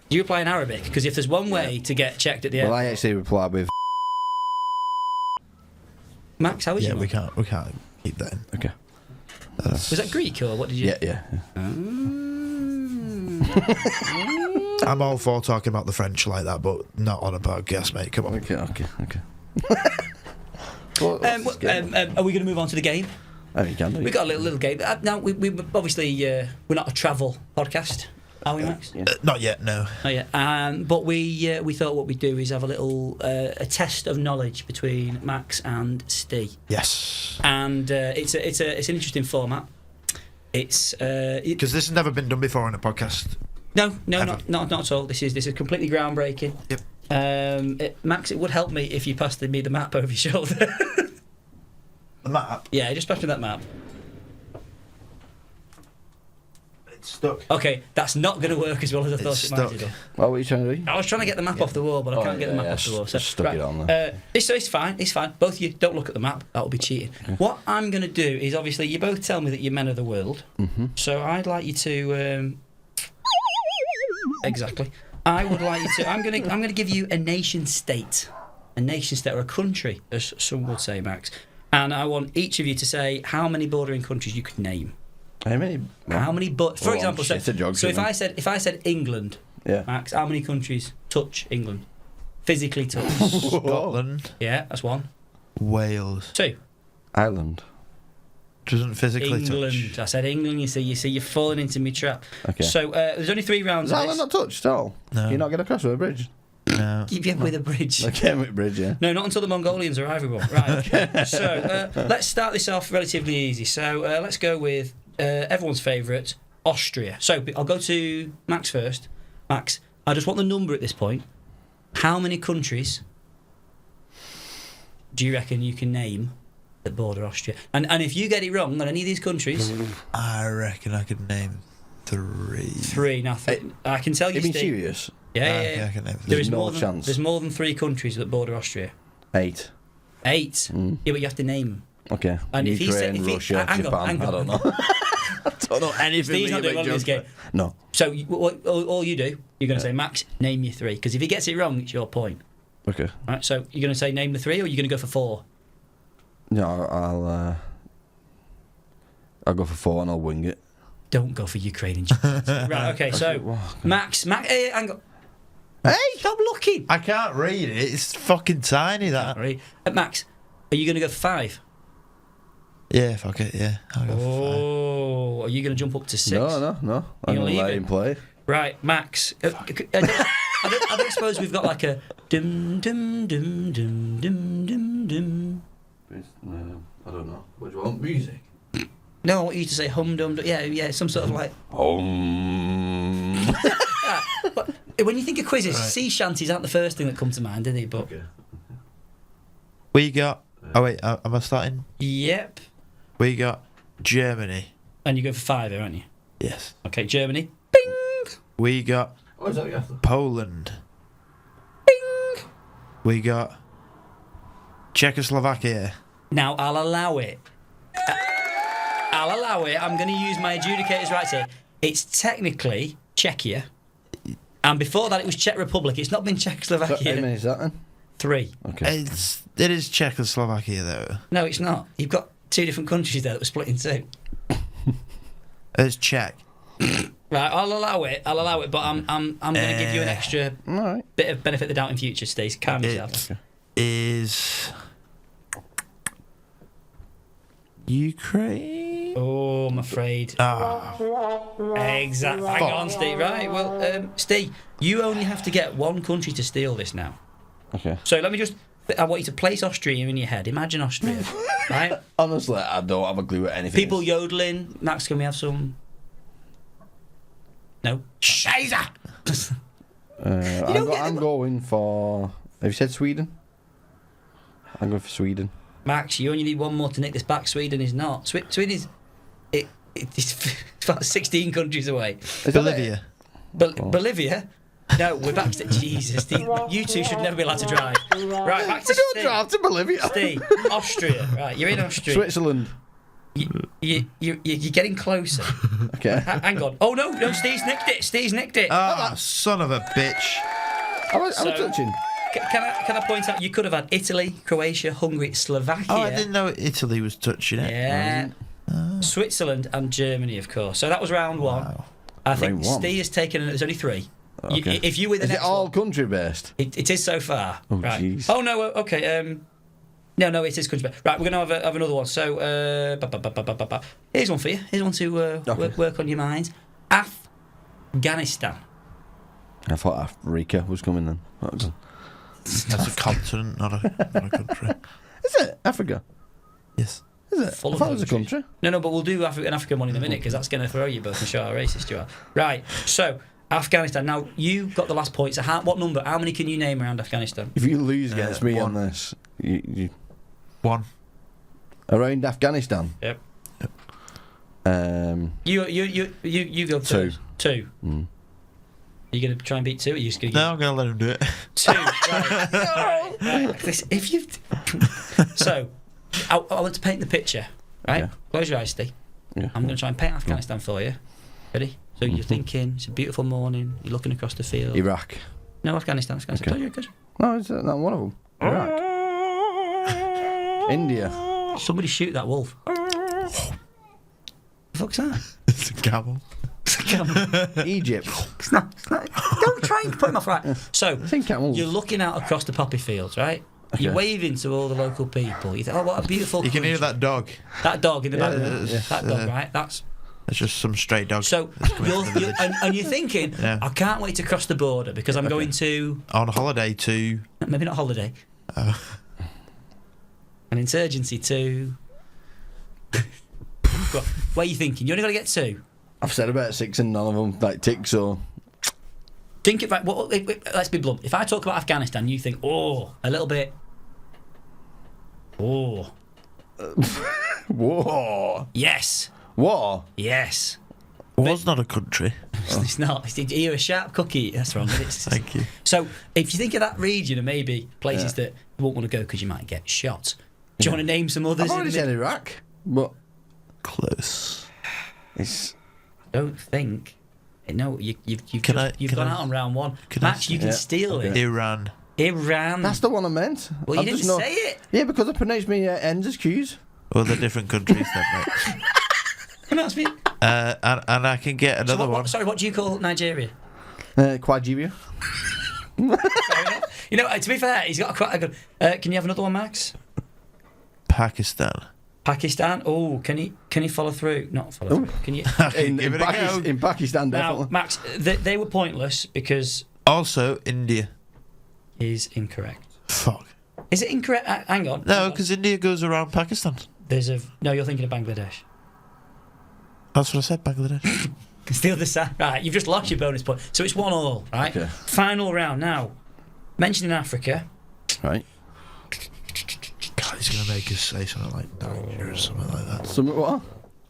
Did you reply in Arabic? Because if there's one way to get checked at the end, Well, I actually replied with. Max, how was Yeah, your we one? can't keep that in. Okay. Was that Greek or what did you? Yeah. I'm all for talking about the French like that, but not on a podcast, mate. Come on. Okay. Are we going to move on to the game? Oh, you can do. We've got a little game. Now, we obviously, we're not a travel podcast, are we, Max? Yeah. Not yet, no. Oh, yeah. But we thought what we'd do is have a little a test of knowledge between Max and Steve. Yes. And it's an interesting format. It's Because this has never been done before on a podcast. no, Ever. not at all. This is completely groundbreaking. Yep. Max, it would help me if you passed me the map over your shoulder. The map. Yeah, just pass me that map. It's stuck. Okay, that's not going to work as well as I thought It's it might stuck. do. What were you trying to do? I was trying to get the map off the wall, but I can't get the map off the wall. So, just stuck it on there. It's fine. Both of you don't look at the map. That will be cheating. Okay. What I'm going to do is, obviously, you both tell me that you're men of the world. Mm-hmm. So I'd like you to. Exactly. I would like you to. I'm going to give you a nation state, or a country, as some would say, Max. And I want each of you to say how many bordering countries you could name. How many? How many? For example, so geography, if I said England, Yeah. Max, how many countries touch England? Physically touch. Scotland. Yeah, that's one. Wales. Two. Ireland. Doesn't physically England. touch. I said England. You see, you're falling into me trap. Okay. So there's only 3 rounds. Is of Ireland this. not touched at all? No. You're not going to cross over a bridge? No. Keep you with a bridge. I came with bridge, yeah. No, not until the Mongolians arrive. Right. Okay. So let's start this off relatively easy. So let's go with everyone's favourite, Austria. So I'll go to Max first. Max, I just want the number at this point. How many countries do you reckon you can name that border Austria? And if you get it wrong on any of these countries, I reckon I could name 3. 3. Now, I can tell you, You mean Steve. serious? Yeah. I can name 3. There is no more than, chance. There's more than 3 countries that border Austria. 8. 8. Mm. Yeah, but you have to name. Okay. And if he Ukraine, said, Russia, hang Japan, on. I don't know. I don't know anything. Steve's not doing well in this game. No. So all you do, you're going to say, Max, name your 3. Because if he gets it wrong, it's your point. Okay. Right. So you're going to say name the 3, or you're going to go for 4? No, I'll go for 4 and I'll wing it. Don't go for Ukraine and Japan. Right. Okay. So Max, hey, hang on. Hey! Stop looking. I can't read it. It's fucking tiny, that. Sorry. Max, are you going to go for 5? Yeah, fuck it, yeah. I'll go for Oh, are you going to jump up to 6? No. I'm You're going to let leaving? him play. Right, Max. I don't suppose we've got like a dum dum dum dum dum dum dum. I don't know. What do you want? Music? No, I want you to say hum dum dum. Yeah, some sort of like. But when you think of quizzes, Right. sea shanties aren't the first thing that come to mind, do they? But Okay. We got Oh wait, am I starting? Yep. We got Germany. And you go for 5 here, aren't you? Yes. Okay, Germany. Bing! We got What is that you have to? Poland. Bing! We got Czechoslovakia. Now, I'll allow it. I'm going to use my adjudicator's rights here. It's technically Czechia. And before that, it was Czech Republic. It's not been So, Czechoslovakia. how many is that then? 3. Okay. It is Czechoslovakia though. No, it's not. You've got 2 different countries there that were split in 2. It's Czech. Right, I'll allow it, but I'm going to give you an extra All right. bit of benefit of the doubt in future, Steve. Calm yourself. It is Ukraine. Oh, I'm afraid. Exactly. Hang on, Steve. Right, well, Steve, you only have to get one country to steal this now. Okay. So let me just... I want you to place Austria in your head. Imagine Austria, right? Honestly, I don't have a clue what anything People is. yodeling. Max, can we have some... No? Scheiße! I'm going for... Have you said Sweden? I'm going for Sweden. Max, you only need one more to nick this back. Sweden is not. Sweden is... It's about 16 countries away. Is Bolivia. Bolivia? No, we're back to... Jesus, Steve, you two should never be allowed to drive. Right, back to We don't Steve. drive to Bolivia. Steve, Austria. Right, you're in Austria. Switzerland. You're getting closer. Okay. Hang on. Oh, no, Steve's nicked it. Ah, son of a bitch. I was So- touching. Can I point out, you could have had Italy, Croatia, Hungary, Slovakia. Oh, I didn't know Italy was touching it. Yeah. Switzerland and Germany, of course. So that was round 1. Wow. I think Round 1. Steve has taken... There's only 3. Okay. If you win the Is it next all one... country based? It is so far. Oh, right. jeez. Oh, no, okay. No, it is country. Right, we're going to have another one. So, here's one for you. Here's one to work on your mind. Afghanistan. I thought Africa was coming then. That's a continent, not a country. Is it? Africa? Yes. Is it? Full I of thought it was a countries. country. No, but we'll do an African one in a minute because that's going to throw you both and show how racist you are. Right, so Afghanistan. Now, you got the last point. So what number? How many can you name around Afghanistan? If you lose against me 1. on this, you 1. around Afghanistan. Yep. You go 2. first. 2. Are you going to try and beat 2? Or are you just going to No, I'm going to let him do it. 2? Right. If you... So, I want to paint the picture, right? Okay. Close your eyes, Steve. Yeah. I'm going to try and paint Afghanistan for you. Ready? So you're thinking, it's a beautiful morning, you're looking across the field. Iraq. No, Afghanistan. Okay. No, it's not one of them. Iraq. India. Somebody shoot that wolf. The fuck's that? It's a camel. Egypt. It's not. Don't try and put him off, right? So, I think camels. you're looking out across the poppy fields, right? You're Okay. waving to all the local people. You think, oh, what a beautiful You can hear country. that dog. That dog in the back. Yeah. That dog, right? That's... It's just some stray dog. So, and you're thinking, Yeah. I can't wait to cross the border because I'm going to... On holiday to... Maybe not holiday. An insurgency to... What are you thinking? You only got to get 2. I've said about 6 and none of them like tick, so... Think about... Well, let's be blunt. If I talk about Afghanistan, you think, oh, a little bit... Oh. Whoa. Yes. What? Yes. Was not a country. It's not. You're a sharp cookie. That's wrong. Thank you. So, if you think of that region and maybe places that you won't want to go because you might get shot, do you want to name some others? I've already said Iraq, but... Close. It's... I don't think. No, you've Can gone I- out on round 1. can I- Max, you can Yeah, steal okay. it. Iran. Iran. That's the one I meant. Well, you I've didn't just not- say it. Yeah, because I pronounced me ends as Q's. Well, they're different countries then, mate. Pronounce me. And I can get another one. Sorry, what do you call Nigeria? Quadrivia. Fair enough. You know, to be fair, he's got quite a good... can you have another one, Max? Pakistan. Pakistan. Oh, can you follow through? Not follow through. Can you... Give it a go. In Pakistan, Now, definitely. Max, they were pointless because Also, India. is incorrect. Fuck. Is it incorrect? Hang on. No, because India goes around Pakistan. No, you're thinking of Bangladesh. That's what I said, Bangladesh. It's the other side. Right, you've just lost your bonus point. So it's 1-1, right? Okay. Final round. Now, mentioning Africa, Right. God, He's going to make us say something like danger or something like that. Something what?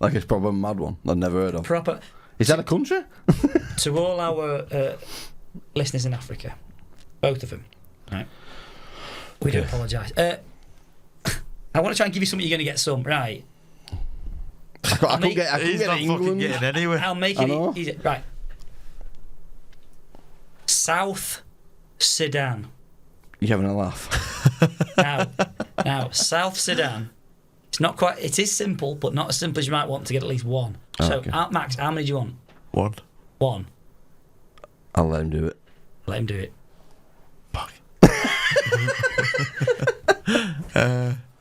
Like it's probably a mad one I've never heard of. Proper. Is that a country? To all our listeners in Africa, both of them, right? We do apologise. I want to try and give you something you're going to get some, right? I couldn't get He's not fucking England. getting anywhere. I'll make it easy. Right. South Sudan. You having a laugh? Now, South Sudan. It's not quite. It is simple, but not as simple as you might want to get at least one. So, okay. Max, how many do you want? One. One. I'll let him do it. Let him do it. Fuck.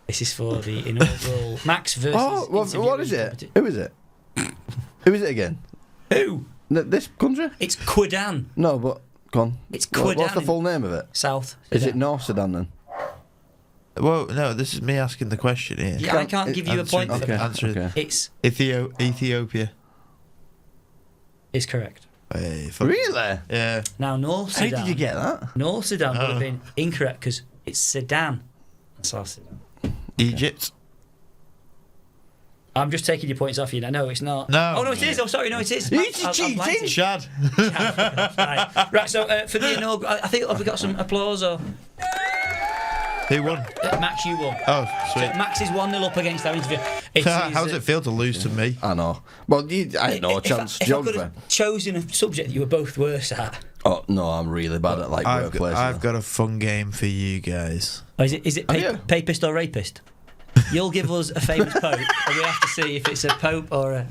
This is for the inaugural Max versus. Oh, what is it? Who is it? Who is it again? Who? This country? It's Quedan. No, but go on. It's Quedan. What's the full name of it? South. Is Sudan. it North Sudan then? Well, no, this is me asking the question here. Yeah, I can't give you a point for that. Answer it. Okay. It's Ethiopia. is correct. Hey, fuck. Really? Yeah. Now, North How Sudan. did you get that? North Sudan would have been incorrect because it's Sudan. South Sudan. Egypt. I'm just taking your points off you. No, it's not. No. Oh, no, it is. Oh, sorry, no, it is. He's I'll cheating. blank it. Chad. Right, so for the inaugural, I think have we got some applause or Who won? Max, you won. Oh, So sweet. Max is 1-0 up against our interview. It How is, does it feel to lose to me? I know. Well, I had no chance. If I could Geography. have chosen a subject that you were both worse at. Oh no, I'm really bad at like workplace. I've got a fun game for you guys. Or is it you? papist or rapist? You'll give us a famous pope, and we have to see if it's a pope or a.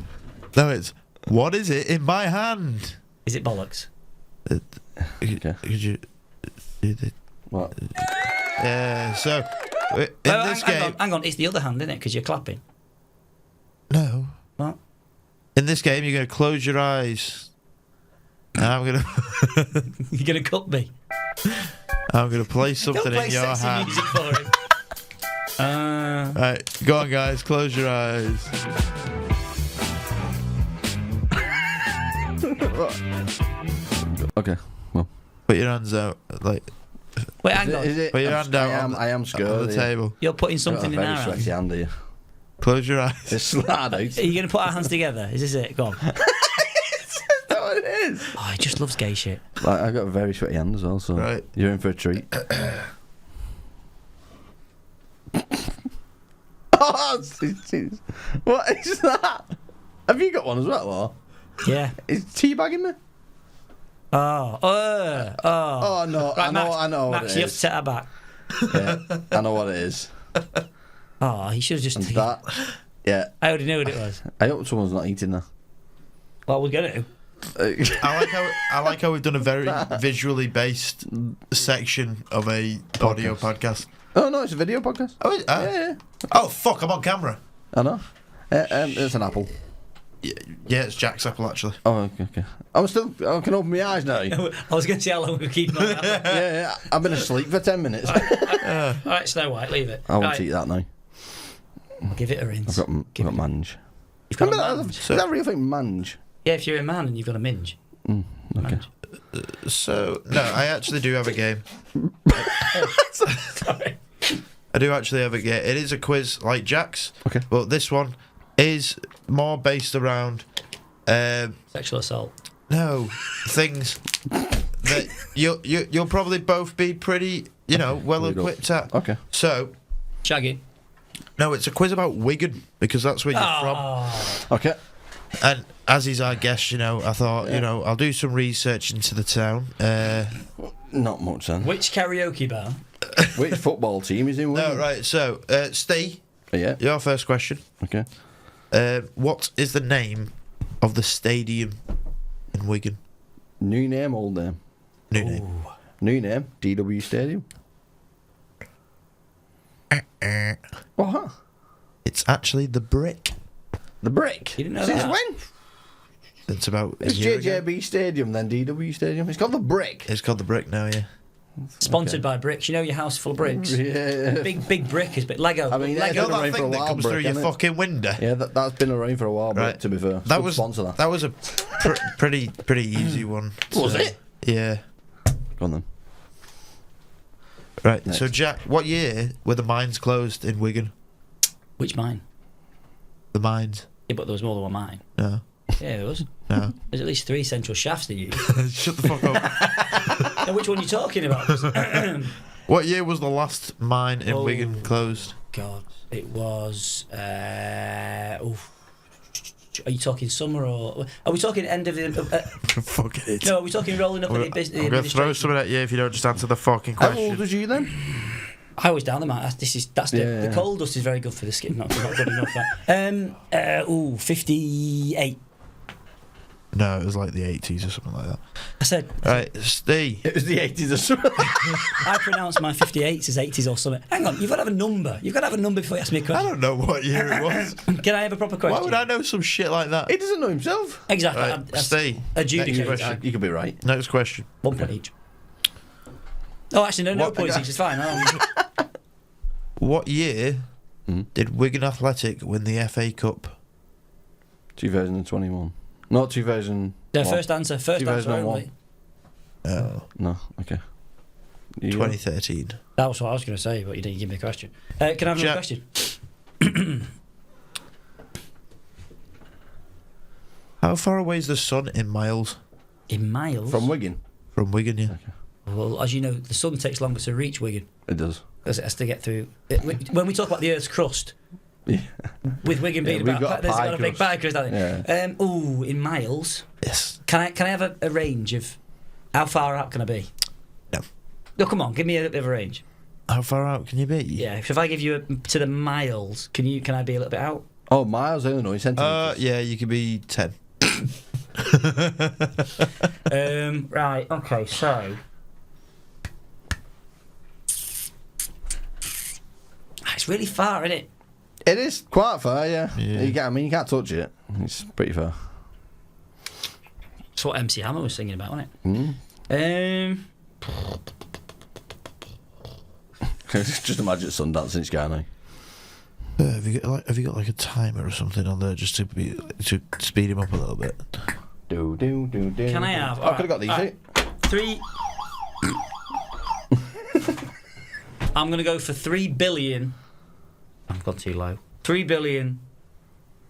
No, it's what is it in my hand? Is it bollocks? Okay. Could you do the? What? Yeah. So in this game, hang on, it's the other hand, isn't it? Because you're clapping. no. What? In this game, you're going to close your eyes, and I'm going to You're gonna cut me. play something Don't play in your sexy hand. music for him. Right, go on, guys. Close your eyes. Okay. Well. Put your hands out, like Wait, hang on. Is it? put your hand out I am on scared. the table. You're putting something in very our sweaty hands. hand here. Close your eyes. It's slide out. Are you going to put our hands together? Is this it? Go on. Is that what it is? Oh, he just loves gay shit. Like, I've got a very sweaty hand as well, so Right. you're in for a treat. Oh, what is that? Have you got one as well, or? Yeah. Is teabagging me? Oh. Oh no, Right, I know Max, what you it have to is. take that back. Yeah, I know what it is. Oh, he should have just. And that, yeah. I already knew what it was. I hope someone's not eating that. Well, we're going to. I like how we've done a very visually based section of a audio podcast. Oh no, it's a video podcast. Oh, Yeah. oh fuck! I'm on camera. I know. It's an apple. Yeah, it's Jack's apple actually. Oh, okay. I can open my eyes now. I was going to see how long we keep on that. Yeah. I've been asleep for 10 minutes. All right, Snow White, leave it. I won't Right, eat that now. give it a rinse. I've got mange. You've got a Remember that? mange. Is that real thing, mange? Yeah, if you're a man and you've got a minge. Okay. Mange. So no, I actually do have a game. Sorry. I do actually have a game. It is a quiz like Jack's. Okay. But this one is more based around Sexual assault. no things that you'll probably both be pretty well Lead up. equipped at. Okay. So Shaggy. no, it's a quiz about Wigan because that's where you're Oh. Okay. from. And as he's our guest, I thought I'll do some research into the town. Not much then. Which karaoke bar? Which football team is in No, Wigan? right. So Steve, Yeah. your first question. Okay. What is the name of the stadium in Wigan? New name, old name. New name. New name, DW Stadium. What? It's actually the Brick. The Brick. You didn't know Since that? when? It's about a It's year ago. JJB Stadium, then DW Stadium. It's called the Brick. It's called the Brick now, yeah. Sponsored by bricks. You know your house full of bricks. Yeah. Big brick is big. Lego. I mean, You It's know been that around for thing a that while, comes through Brick, your hasn't it? fucking window? Yeah, that's been around for a while, Right. but to be fair. That Good was sponsor that. That was a pretty easy one. Was it? Yeah. Go on then. Right. Next. So Jack, what year were the mines closed in Wigan? Which mine? The mines. Yeah, but there was more than one mine. No. Yeah, there was. No. There's at least 3 central shafts they use. Shut the fuck up. Now, which one are you talking about? What year was the last mine in Wigan closed? God, it was. Are you talking summer or are we talking end of the? Fucking it. No, are we talking rolling up in the business? I'm going to throw something at you if you don't just answer the fucking How question. old was you then? I was down the man. The coal dust is very good for the skin. Not good enough. That. 58. No, it was like the 80s or something like that. I said. Right, Steve. It was the 80s or something. I pronounced my 58s as 80s or something. Hang on, you've got to have a number. You've got to have a number before you ask me a I question. don't know what year it was. Can I have a proper question? Why would I know some shit like that? He doesn't know himself. Exactly. Right, Steve. Adjudicate. Next question. You could be right. Next question. 1 point each. Oh, actually, no What- points each. It's fine. What year did Wigan Athletic win the FA Cup? 2021. Not 2000. The first answer. First answer 2001. only. Oh, No, okay. You go. 2013. That was what I was going to say, but you didn't give me a question. Can I have another Jack- question? How far away is the sun in miles In miles? From Wigan. from Wigan? Yeah. Well, as you know, the sun takes longer to reach Wigan It does. because it has to get through. When we talk about the Earth's crust, Yeah. with Wigan being we've about, got a there's pie got a big crust. pie crust, hasn't it? In miles. Yes. Can I have a range of how far out can I be? No. No, come on, give me a bit of a range. How far out can you be? Yeah, if I give you to the miles, can I be a little bit out? Oh, miles, Illinois, centimetres. Yeah, you could be 10. Right. Okay. So. It's really far, isn't it? It is quite far, yeah. Yeah. You can't touch it. It's pretty far. That's what MC Hammer was singing about, wasn't it? Just imagine Sundance in Sky. Have you got like a timer or something on there just to speed him up a little bit? Can I have? I could have got these. Alright. 3. I'm going to go for 3 billion. I've gone too low. 3 billion.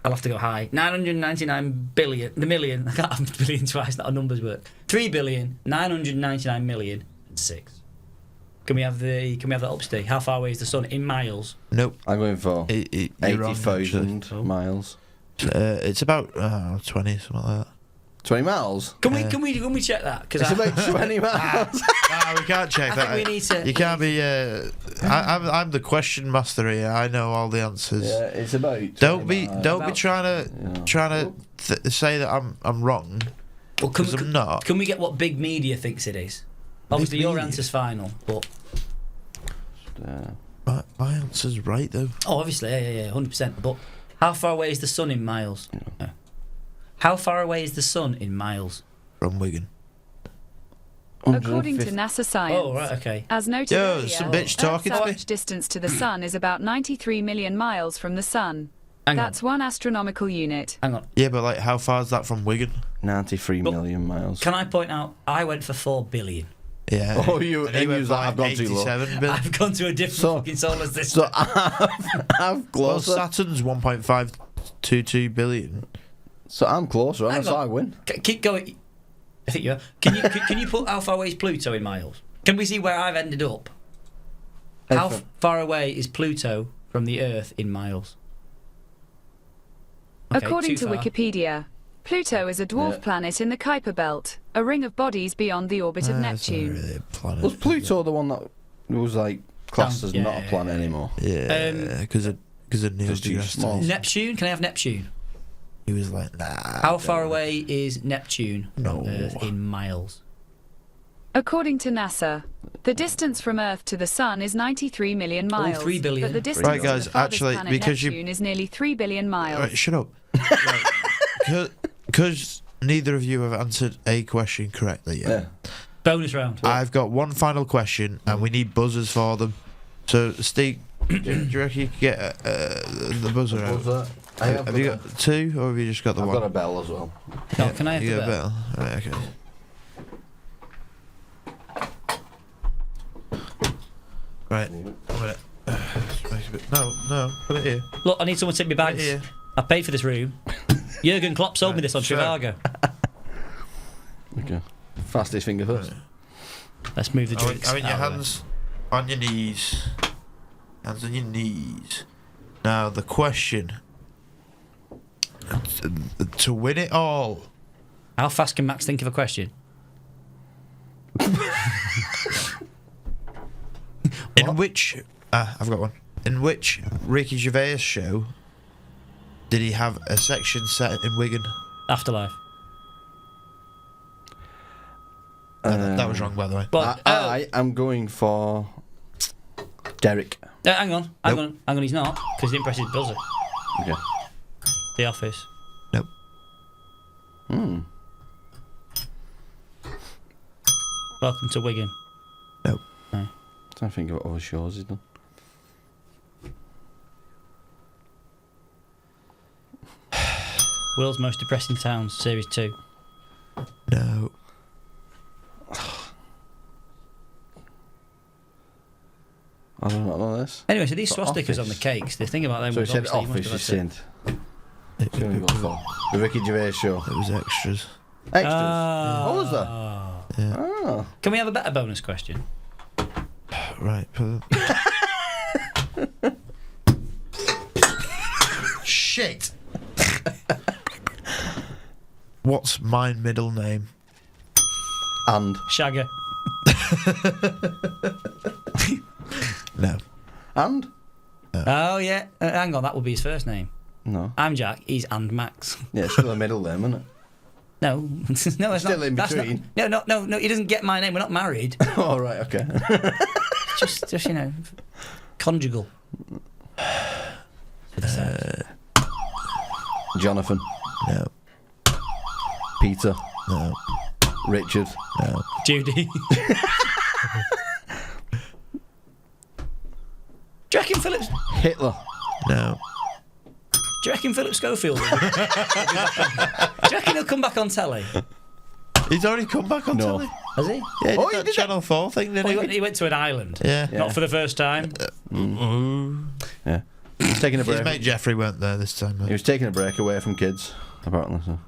I'll have to go high. 999 billion. The million. I can't have billion twice. Not how numbers work. 3 billion. 999 million. And 6. Can we have that up, Steve? How far away is the sun in miles? Nope. I'm going for You're wrong, 80,000 miles. it's about 20, something like that. 20 miles? Can we check that? It's about 20 miles. We can't check I that. think we need to. You can't be. I'm the question master here. I know all the answers. Yeah, it's about 20 Don't be miles. trying to say that I'm wrong. Well, Because I'm not. Can we get what big media thinks it is? Obviously, your media? answer's final, but My answer's right though. obviously, yeah, 100%. But how far away is the sun in miles? No. How far away is the sun in miles? From Wigan. According to NASA science, Oh, right, okay. as noted Yo, earlier, there's some bitch Earth's talking to me. average distance to the sun is about 93 million miles from the sun. Hang on. That's one astronomical unit. Hang on. Yeah, but like, how far is that from Wigan? 93 million miles. Can I point out? I went for 4 billion. Yeah. Oh, you- And he and went you was for like, I've gone too low. 87 billion. I've gone to a different So- fucking solar system. So I'm Well, closer. Saturn's 1.522 billion. So I'm closer, Hang and so on. I win. Keep going. I think you are. Can you put how far away is Pluto in miles? Can we see where I've ended up? How far away is Pluto from the Earth in miles? Okay, According too to far. Wikipedia, Pluto is a dwarf Yeah. planet in the Kuiper Belt, a ring of bodies beyond the orbit of That's not Neptune. really a planet. Was Pluto the one that was like classed as Yeah, not a planet anymore? Yeah, because of Neil Just too deGrasse small. Tyson. Neptune? Can I have Neptune? He was like, nah. How far away is Neptune from No. Earth in miles? According to NASA, the distance from Earth to the Sun is 93 million miles. 3 billion. But the distance Right, guys, to the farthest actually, planet because you- Neptune is nearly 3 billion miles. Right, shut up. Because neither of you have answered a question correctly yet. Yeah. Bonus round. I've got one final question, and we need buzzers for them. So, Steve, do you reckon you could get the buzzer out? Have you got 2, or have you just got the I've one? got a bell as well. No, can I have You the got a bell? bell? Right, okay. Right. A minute. No, put it here. Look, I need someone to take me Put it bags. here. I paid for this room. Jurgen Klopp sold me this on So- Trivago. Okay. Fastest finger first. Let's move the I want drinks. your out of the way. hands on your knees. Hands on your knees. Now, the question. To win it all. How fast can Max think of a question? In which... I've got one. In which Ricky Gervais show did he have a section set in Wigan? Afterlife. That was wrong, by the way. But, I am going for Derek. hang on, he's not, because he didn't press his buzzer. Okay. The Office. Nope. Welcome to Wigan. Nope. No. Trying to think of what other shows he's done. World's Most Depressing Towns, Series 2. No. I don't know this. Anyway, so these The swastikas on Office. the cakes, the thing about them So he was said obviously you Office, must you have said. It, It's gonna go for the Ricky Gervais show. it was extras. Extras. Ah. What was that? Yeah. Oh. Can we have a better bonus question? Right. Shit. What's my middle name? And. Shagger. No. And? Oh, yeah. Hang on, that would be his first name. No. I'm Jack, he's and Max. Yeah, it's still a middle name, isn't it? No, no, it's Still not. in That's between. Not, no, he doesn't get my name. We're not married. Oh, right, okay. just you know, conjugal. Jonathan. No. Peter. No. Richard. No. Judy. Do you reckon Phillips? Hitler. No. Do you reckon Philip Schofield? Do you reckon he'll come back on telly? He's already come back on No. telly. Has he? Yeah, he Oh, did he that did Channel 4 thing, didn't Well, he? he went to an island. Yeah. Yeah. Not for the first time. Yeah. He was taking a His break. mate Jeffrey weren't there this time. He was taking a break away from kids, apparently. So.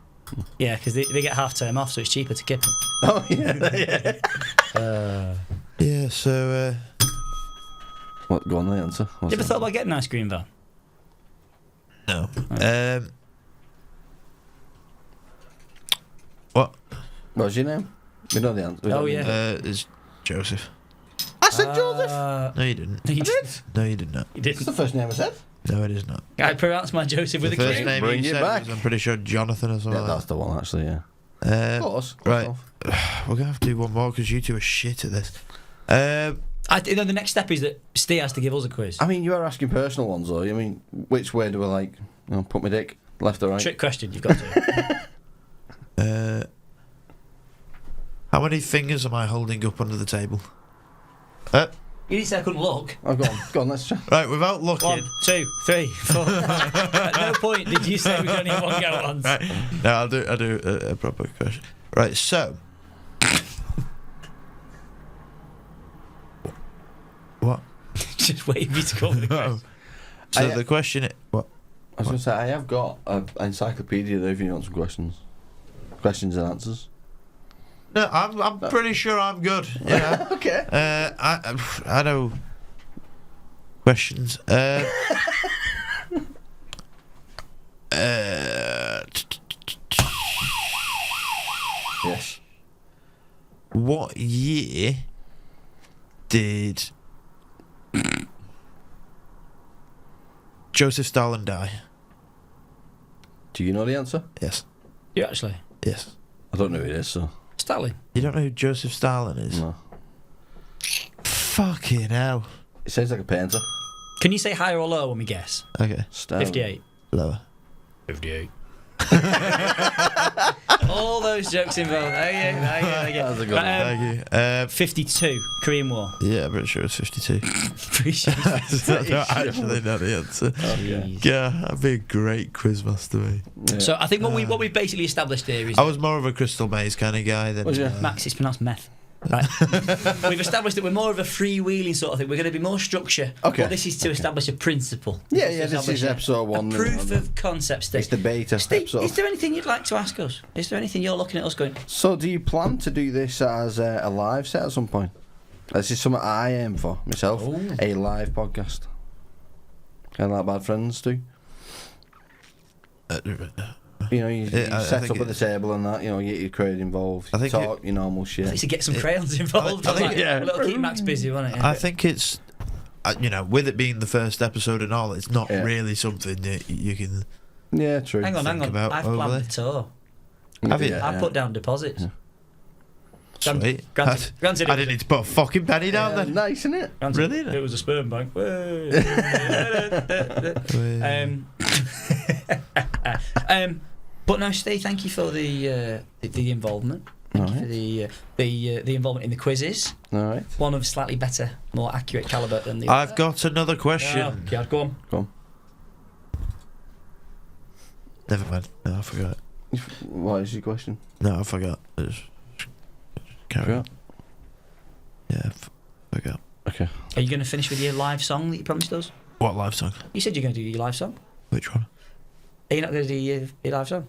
Yeah, because they get half term off, so it's cheaper to keep them. Oh, yeah, yeah. Yeah, so... What, go on the answer. What's You ever that? thought about getting an ice cream van? no. What? What's your name? We know the answer. We Oh, know the yeah. answer. It's Joseph. I said Joseph. No, you didn't. You did. No, you did not. You That's didn't. the first name I said. No, it is not. I pronounced my Joseph with The a first cream. name Bring you it said back. was, I'm pretty sure, Jonathan or something Yeah, like that's the one, actually, yeah. that. Close. Right. We're going to have to do one more because you two are shit at this. The next step is that Steve has to give us a quiz. I mean, you are asking personal ones, though. I mean, which way do I like, put my dick? Left or right? Trick question, you've got to. How many fingers am I holding up under the table? You didn't say I couldn't look. Oh, go on, let's try. Right, without looking. 1, 2, 3, 4. At no point did you say we could only have one go once. Right. No, I'll do a proper question. Right, so. What? Just waiting for you to come with the No. quiz. So the question. What? I was going to say, I have got an encyclopedia there if you want some questions. Questions and answers. No, I'm pretty sure I'm good. Yeah. Okay. I know questions. Yes. What year did Joseph Stalin die? Do you know the answer? Yes. You actually? Yes. I don't know who it is, so. Stalin. You don't know who Joseph Stalin is? No. Fucking hell. It sounds like a painter. Can you say higher or lower when we guess? Okay. Stalin. 58. Lower. 58. All those jokes involved. Oh, yeah. That's a good one. Thank you. 52. Korean War. Yeah, I'm pretty sure it's 52. Appreciate it. I don't actually know the answer. Jeez. Yeah, that'd be a great quizmaster, me. Yeah. So I think what we basically established here is I was more of a Crystal Maze kind of guy than. Was you? Max, it's pronounced meth. Right. We've established that we're more of a freewheeling sort of thing. We're going to be more structure. Okay. But this is to establish a principle. Yeah, to this establish is episode 1. A proof of concept, Steve. It's the beta Steve, episode. is there anything you'd like to ask us? Is there anything you're looking at us going? So, do you plan to do this as a live set at some point? This is something I aim for myself. Ooh. A live podcast. Kind of like Bad Friends do. You know, you I set think up at the table and that. You know, you get your crowd involved. I think talk your normal I shit. think to get some crayons involved. I think- It'll keep Max busy, won't it? Yeah. I think it's, with it being the first episode and all, it's not Yeah. really something that you can. Yeah, true. Hang on. about I've overly. planned the tour. Have you? Yeah, I've put down deposits. Yeah. Sweet. Granted, I didn't need to put a fucking penny down Yeah, then. nice, isn't it? Brilliant. It was a sperm bank. But no, Steve, thank you for the involvement. Thank you for the involvement in the quizzes. All right. One of slightly better, more accurate calibre than the I've other. got another question. Oh, yeah, go on. Go on. Never mind. No, I forgot. What is your question? No, I forgot. Just carry on. Forgot? Yeah, forgot. Okay. Are you going to finish with your live song that you promised us? What live song? You said you're going to do your live song. Which one? Are you not going to do your live song?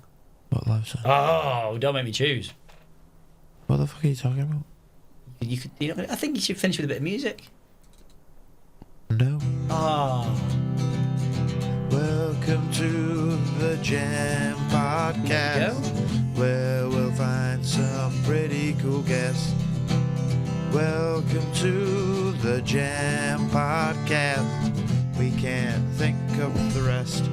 What live song? Oh, don't make me choose. What the fuck are you talking about? You're not gonna, I think you should finish with a bit of music. No. Oh. Welcome to the Jam Podcast, where we'll find some pretty cool guests. Welcome to the Jam Podcast. We can't think of the rest.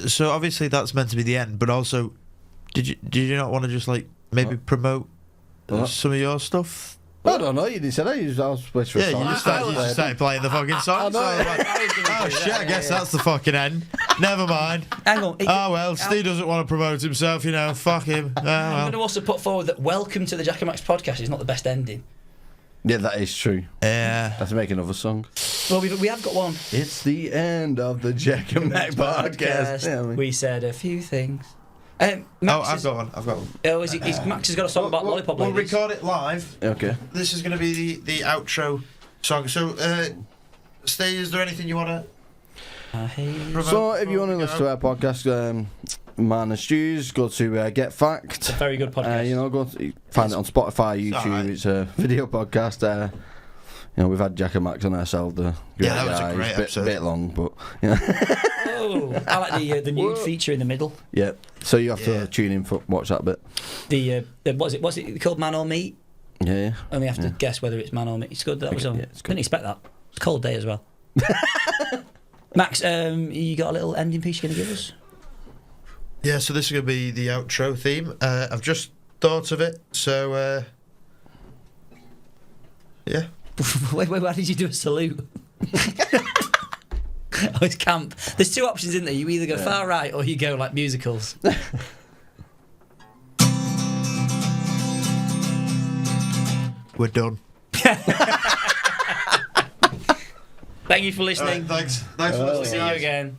So obviously that's meant to be the end, but also, did you not want to just maybe promote some of your stuff? I don't know. You didn't say that. You just wait for a Yeah, song. you just started playing the fucking song. So I was like, oh shit, I guess that's the fucking end. Never mind. Hang on. Oh well, Steve doesn't want to promote himself, fuck him. Oh I'm well. going to also put forward that Welcome to the Jack and Max podcast is not the best ending. Yeah, that is true. Yeah. I have to make another song. Well, we have got one. It's the end of the Jack and Mac podcast. Yeah, I mean. We said a few things. I've got one. Oh, Max has got a song about lollipop We'll ladies. record it live. Okay. This is going to be the outro song. So, Steve, is there anything you want to promote? So, if you want to listen to our podcast, Man and Stews, go to Get Fact. It's a very good podcast. Go find it on Spotify, YouTube. Alright. It's a video podcast. We've had Jack and Max on ourselves. Yeah, that was a great episode. Bit long, but Oh, I like the nude feature in the middle. yeah. So you have to tune in for watch that bit. The what's it called, Man or Meat? Yeah. Only have to guess whether it's man or meat. It's good. That was on. Yeah, it's good. Didn't expect that. It's a cold day as well. Max, you got a little ending piece you're going to give us? Yeah, so this is going to be the outro theme. I've just thought of it, so yeah. wait, why did you do a salute? Oh, it's camp. There's two options, isn't there? You either go far right or you go like musicals. We're done. Thank you for listening. Thanks for listening. See you again.